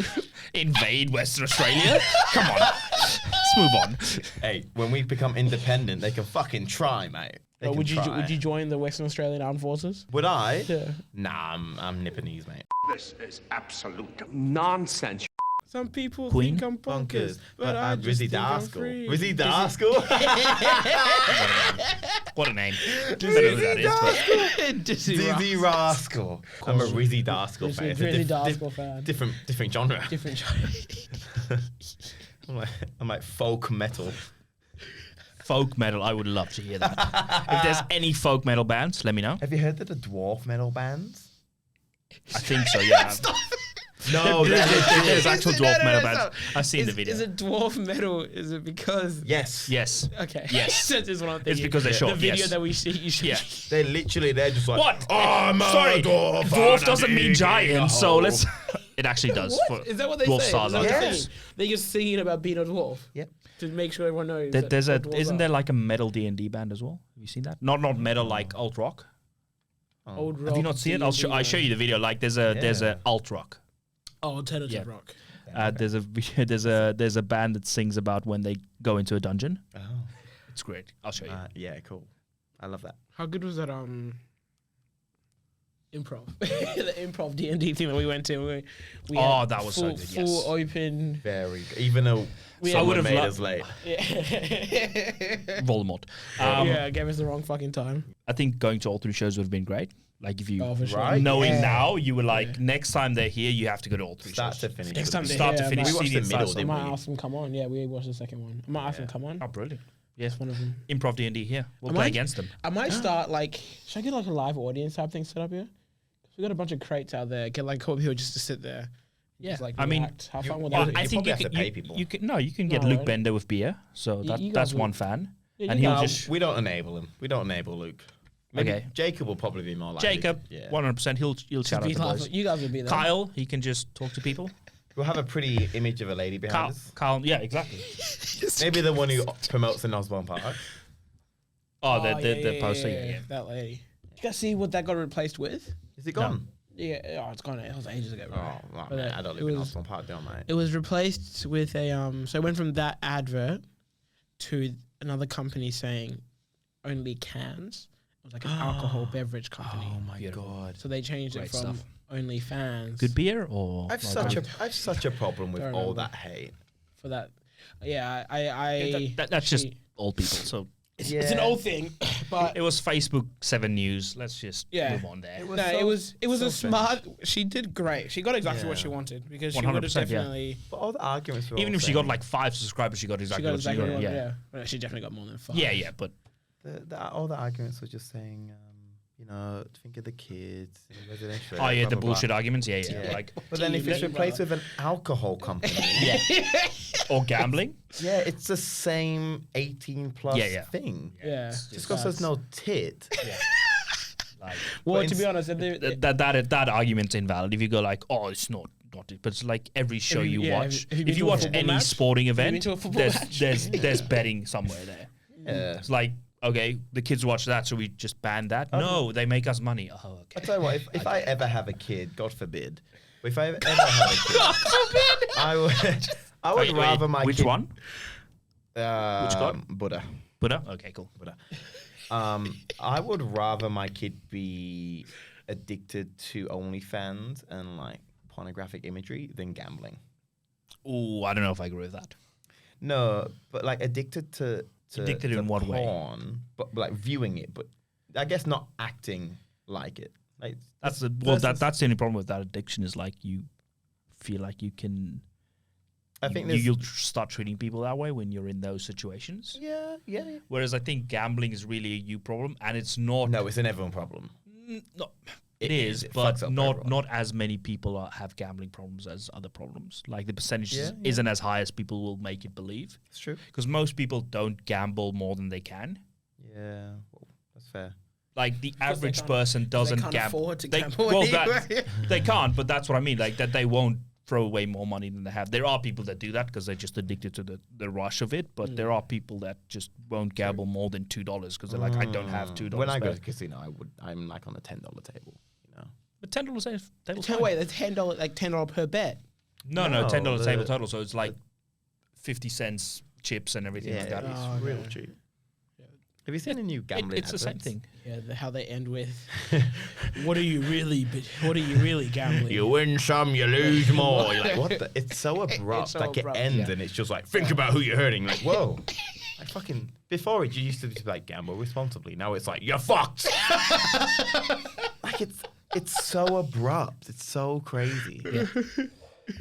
Invade Western Australia? Come on, let's move on. Hey, when we become independent, they can fucking try, mate. They can Would try. you join the Western Australian Armed Forces? Would I? Yeah. Nah, I'm Nipponese, mate. This is absolute nonsense. Some people Queen? think I'm bonkers, but I just Rizzy think I'm Darskell. free. Rizzy Darskell? What a name. I don't know who that is, but Rizzy Rascal. I'm a Rizzy Darskell fan. It's a Rizzy Darskell fan. Different genre. Different genre. I'm like folk metal. folk metal. I would love to hear that. If there's any folk metal bands, let me know. Have you heard of the dwarf metal bands? I think so, yeah. No, There's actual dwarf metal no. bands. I've seen the video. Is it dwarf metal? Is it because? yes. Yes. Okay. Yes. That's just what I'm thinking. It's because they're short. The video yes. that we see, you should. Yeah. They're just like, What? I'm a Sorry. dwarf. Dwarf and doesn't a mean big giant, so hole. let's. It actually does. What? Is that what they dwarf say? stars Is that are. what they're Yes. saying? They're just singing about being a dwarf. Yep. To make sure everyone knows. There's that dwarves isn't are. there like a metal D&D band as well? Have you seen that? Not metal like alt rock. Old rock? Have you not seen it? I'll show you the video. Like there's a alt rock. Oh, alternative Yeah. rock. There's a band that sings about when they go into a dungeon. Oh. It's great. I'll show you. Yeah, cool. I love that. How good was that? improv. The improv D&D thing that we went to. We Oh, had that was so good, Full yes. open. Very good. Even though I someone would've made lo- us late. Voldemort. Yeah, gave us the wrong fucking time. I think going to all 3 shows would have been great. Like if you Oh, for sure. Right? knowing Yeah. now, you were like, next time they're here, you have to go to all 3 Start shows. to finish. Next time they're Start here, to finish. I We watched CD the middle, and didn't might we? ask them come on. Yeah, we watched the second one. I might ask them come on. Oh, brilliant. Yes, one of them. Improv D&D here. We'll Am play I- against them. I might start like, should I get like a live audience type thing set up here? 'Cause we got a bunch of crates out there. Get like a couple people just to sit there. Yeah, Just, like, I mean, react. How fun would you- that I be? you think probably you have to can, pay people. you can, no, you can get No, Luke right? Bender with beer. So You that, guys that's will- one fan. Yeah, and you he'll guys- just... We don't enable him. We don't enable Luke. Maybe Okay. Jacob will probably be more likely. Jacob, Yeah. 100%. He'll shout out Be the laughing. boys. You guys will be there. Kyle, he can just talk to people. We'll have a pretty image of a lady behind us. Kyle, yeah, exactly. Maybe the one who promotes in Osborne Park. Oh, the poster, yeah. That lady. Did you guys see what that got replaced with? Is it gone? Yeah, oh, it's gone. It was ages ago. Bro. Oh, well, But, man, I don't it live in was- Osborne Park, don't I? It was replaced with a So it went from that advert to another company saying OnlyCans. It was like an alcohol beverage company. Oh my Beautiful. god. So they changed Great it from stuff. OnlyFans. Good beer or... I've not such a good? problem with Don't all remember. that hate. For that. Yeah, I That's just old people. So It's an old thing, but it was Facebook 7 News. Let's just Yeah. move on there. was no, so- it was so a smart. She did great. She got exactly what Yeah. she wanted because she would have 100%, yeah. definitely. But all the arguments were Even all if she got saying- like 5 subscribers, she got She exactly got what she exactly got. what. Yeah. Yeah, well, she definitely got more than 5. Yeah, but all the arguments were just saying, think of the kids. In residential oh yeah, blah, the blah, blah. bullshit arguments. Yeah, Yeah. like But then if it's replaced with an alcohol company, or gambling. yeah, it's the same 18 plus Yeah, yeah. thing. Yeah. Just because there's no tit. Like Well, But to be ins- honest, that argument's invalid. If you go like, oh, it's not it, but it's like every show you- you yeah, watch. have you been If you to a watch football any match? sporting Have you been event, to a football match? there's betting somewhere there. Yeah. It's like, okay, the kids watch that, so we just ban that. No, they make us money. Oh, okay. I'll tell you what, if I ever have a kid, God forbid, but if I ever have a kid, God forbid, I would Wait, rather my which kid. one? God? Buddha. Buddha. Okay, cool. Buddha. I would rather my kid be addicted to OnlyFans and like pornographic imagery than gambling. Ooh, I don't know if I agree with that. No, but like addicted to Addicted to in what way? porn, but like viewing it, but I guess not acting like it. Like That's the versus- that's the only problem with that addiction is like you feel like you can. I think you'll start treating people that way when you're in those situations. yeah. Whereas I think gambling is really a you problem, and it's not. No, it's an everyone problem. No, It it is, is. It but fucks up not everyone. as many people have gambling problems as other problems. Like the percentage Yeah. isn't as high as people will make it believe. It's true. Because most people don't gamble more than they can. Yeah, well, that's fair. Like the average can't- person doesn't can't gamble. afford to gamble well, anyway. they can't, but that's what I mean. Like that they won't throw away more money than they have. There are people that do that because they're just addicted to the rush of it. But there are people that just won't gamble more than $2 because they're like, I don't have $2. When I go spare. to the casino, I'm like on the $10 table. You know. But $10 table. Wait, the $10 like $10 per bet. No, No, $10 the- table total. So it's like 50 cents chips and everything like that. it's Oh, real okay. cheap. Have you seen a new gambling? It's the same adverts? thing. Yeah, how they end with, what are you really gambling? You win some, you lose more. You're like, what the? It's so abrupt. so like abrupt, it ends yeah. and it's just like, think about who you're hurting. Like, whoa. I fucking, before it, you used to just be like, gamble responsibly. Now it's like, you're fucked. Like it's so abrupt. It's so crazy.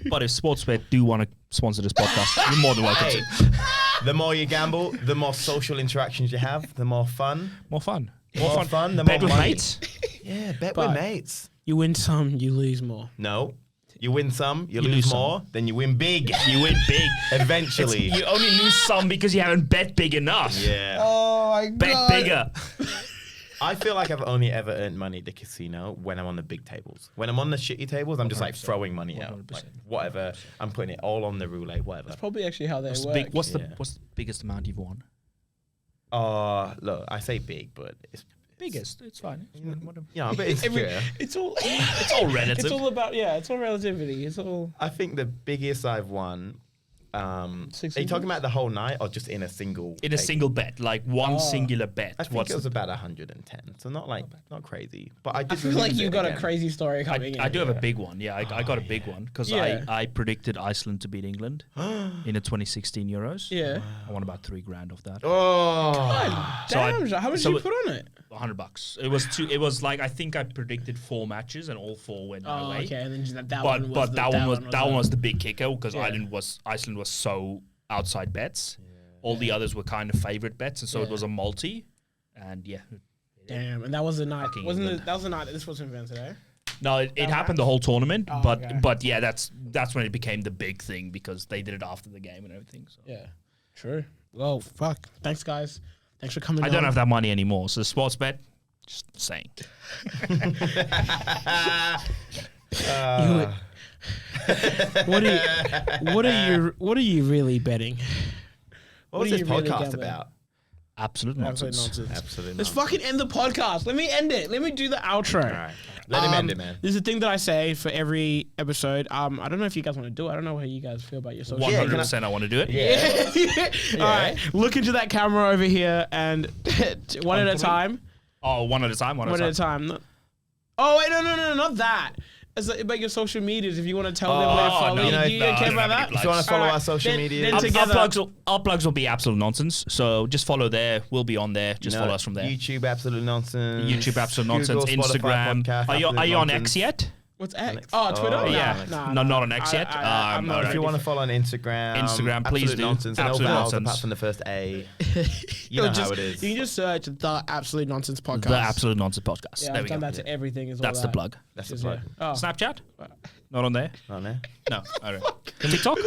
But if Sportsbet do want to sponsor this podcast, you're more than welcome Hey, to. the more you gamble, the more social interactions you have, the more fun. More fun. More fun, the Bet more with money. mates. Yeah, bet But- with mates. You win some, you lose more. No. You win some, you lose lose some. more, then you win big. You win big. Eventually. You only lose some because you haven't bet big enough. Yeah. Oh my Bet bigger. I feel like I've only ever earned money at the casino when I'm on the big tables. When I'm on the shitty tables, I'm just like throwing money out. 100%. Like whatever. I'm putting it all on the roulette, whatever. That's probably actually how they What's the, work. what's the Yeah. biggest amount you've won? Look, I say big, but it's Biggest. It's fine. It's whatever. yeah, a bit insecure. It's all It's all relative. it's all about it's all relativity. It's all I think the biggest I've won Are you talking about the whole night or just in a single? In a single bet, like one singular bet. I think it was about 110, so not not crazy. But I feel like you got a crazy story coming in. I do have a big one. Yeah, I got a big one because I predicted Iceland to beat England in the 2016 Euros. Yeah. I won about $3,000 off that. Oh, Damn, how much did you put on it? $100. It was two. It was like I think I predicted 4 matches and all 4 went my way. Okay, and then just that But one was that one was the big kicker because Iceland was so outside bets. All the others were kind of favorite bets, and so it was a multi. And damn, and that was the night. Wasn't it? That was the night that this was invented, eh? No, it happened the whole tournament, but yeah, that's when it became the big thing because they did it after the game and everything. So. Yeah, true. Well, fuck. Thanks, guys. Thanks for coming. I don't have that money anymore, so the sports bet, just saying. What are you really betting? what was this podcast about? Absolute nonsense. Absolutely. Let's fucking end the podcast. Let me end it. Let me do the outro. All right. Let him end it, man. This is a thing that I say for every episode. I don't know if you guys want to do it. I don't know how you guys feel about your social. 100%. I want to do it. Yeah. All right. Look into that camera over here and one at a time. Oh, one at a time. One at a time. Oh wait, no, not that. It's about your social medias. If you want to tell them where to follow you, don't care about that. If you want to follow our social media, our plugs will be absolute nonsense. So just follow there. We'll be on there. Just follow us from there. YouTube Absolute Nonsense. YouTube Absolute Nonsense. Google, Instagram. Podcast, Are you on X yet? What's X? Oh, Twitter? Oh, yeah. No, not on X yet. If you want to follow on Instagram, please Absolute do. Nonsense. Absolute No vowels nonsense. apart from the first A. You know how it is. You can just search the Absolute Nonsense Podcast. The Absolute Nonsense Podcast. Yeah, There I've we done go. that to everything as well. That's the plug. That's the plug. Snapchat? Not on there? On there. No. I don't know. TikTok?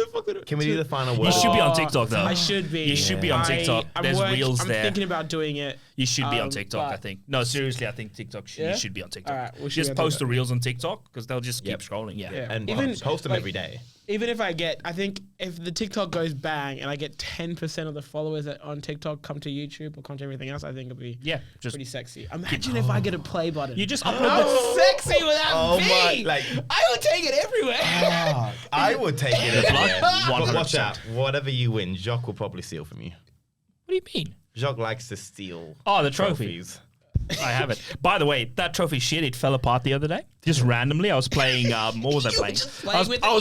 Can we do the final word? You should be on TikTok though. I should be. You should be on TikTok. There's reels I'm there. thinking about doing it. You should be on TikTok, but- I think. No, seriously, I think TikTok. You should be on TikTok. All right, we should just be on post the TikTok. reels on TikTok because they'll just keep scrolling. Yeah. And Even- post them like- every day. Even if I think if the TikTok goes bang and I get 10% of the followers that on TikTok come to YouTube or come to everything else, I think it'll be Just pretty sexy. Imagine if I get a play button. you just How upload sexy would that Oh be? my, like- I would take it everywhere. I would take it everywhere. But 100%. watch out. Whatever you win, Jacques will probably steal from you. What do you mean? Jacques likes to steal Oh, the trophy. trophies. I have it. By the way, that trophy shit, it fell apart the other day. Just randomly. I was playing, what was I playing? just playing with I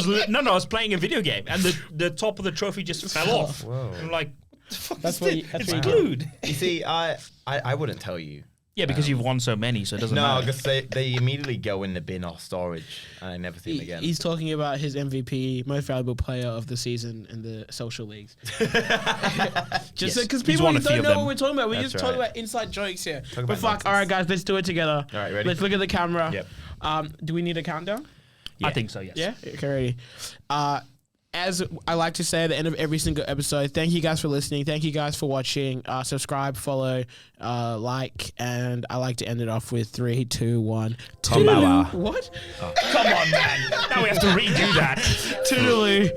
was playing a video game and the top of the trophy just fell off. Whoa. I'm like, what the fuck That's is what this? you- that's It's what you glued. You see, I wouldn't tell you. Yeah, because you've won so many, so it doesn't No, matter. because they immediately go in the bin or storage, and I never see them again. He's talking about his MVP, most valuable player of the season in the social leagues. Just Yes. because He's people won a don't few of know them. what we're talking about. We're That's just talking right. about inside jokes here. Talking But about fuck, nonsense. all right, guys, let's do it together. All right, ready? Let's look at the camera. Yep. Do we need a countdown? I think so, yes. Yeah? Okay, ready. As I like to say at the end of every single episode, thank you guys for listening. Thank you guys for watching. Subscribe, follow, like, and I like to end it off with 3, 2, 1. Toodaloo. What? Come on, man. Now we have to redo that. Toodaloo.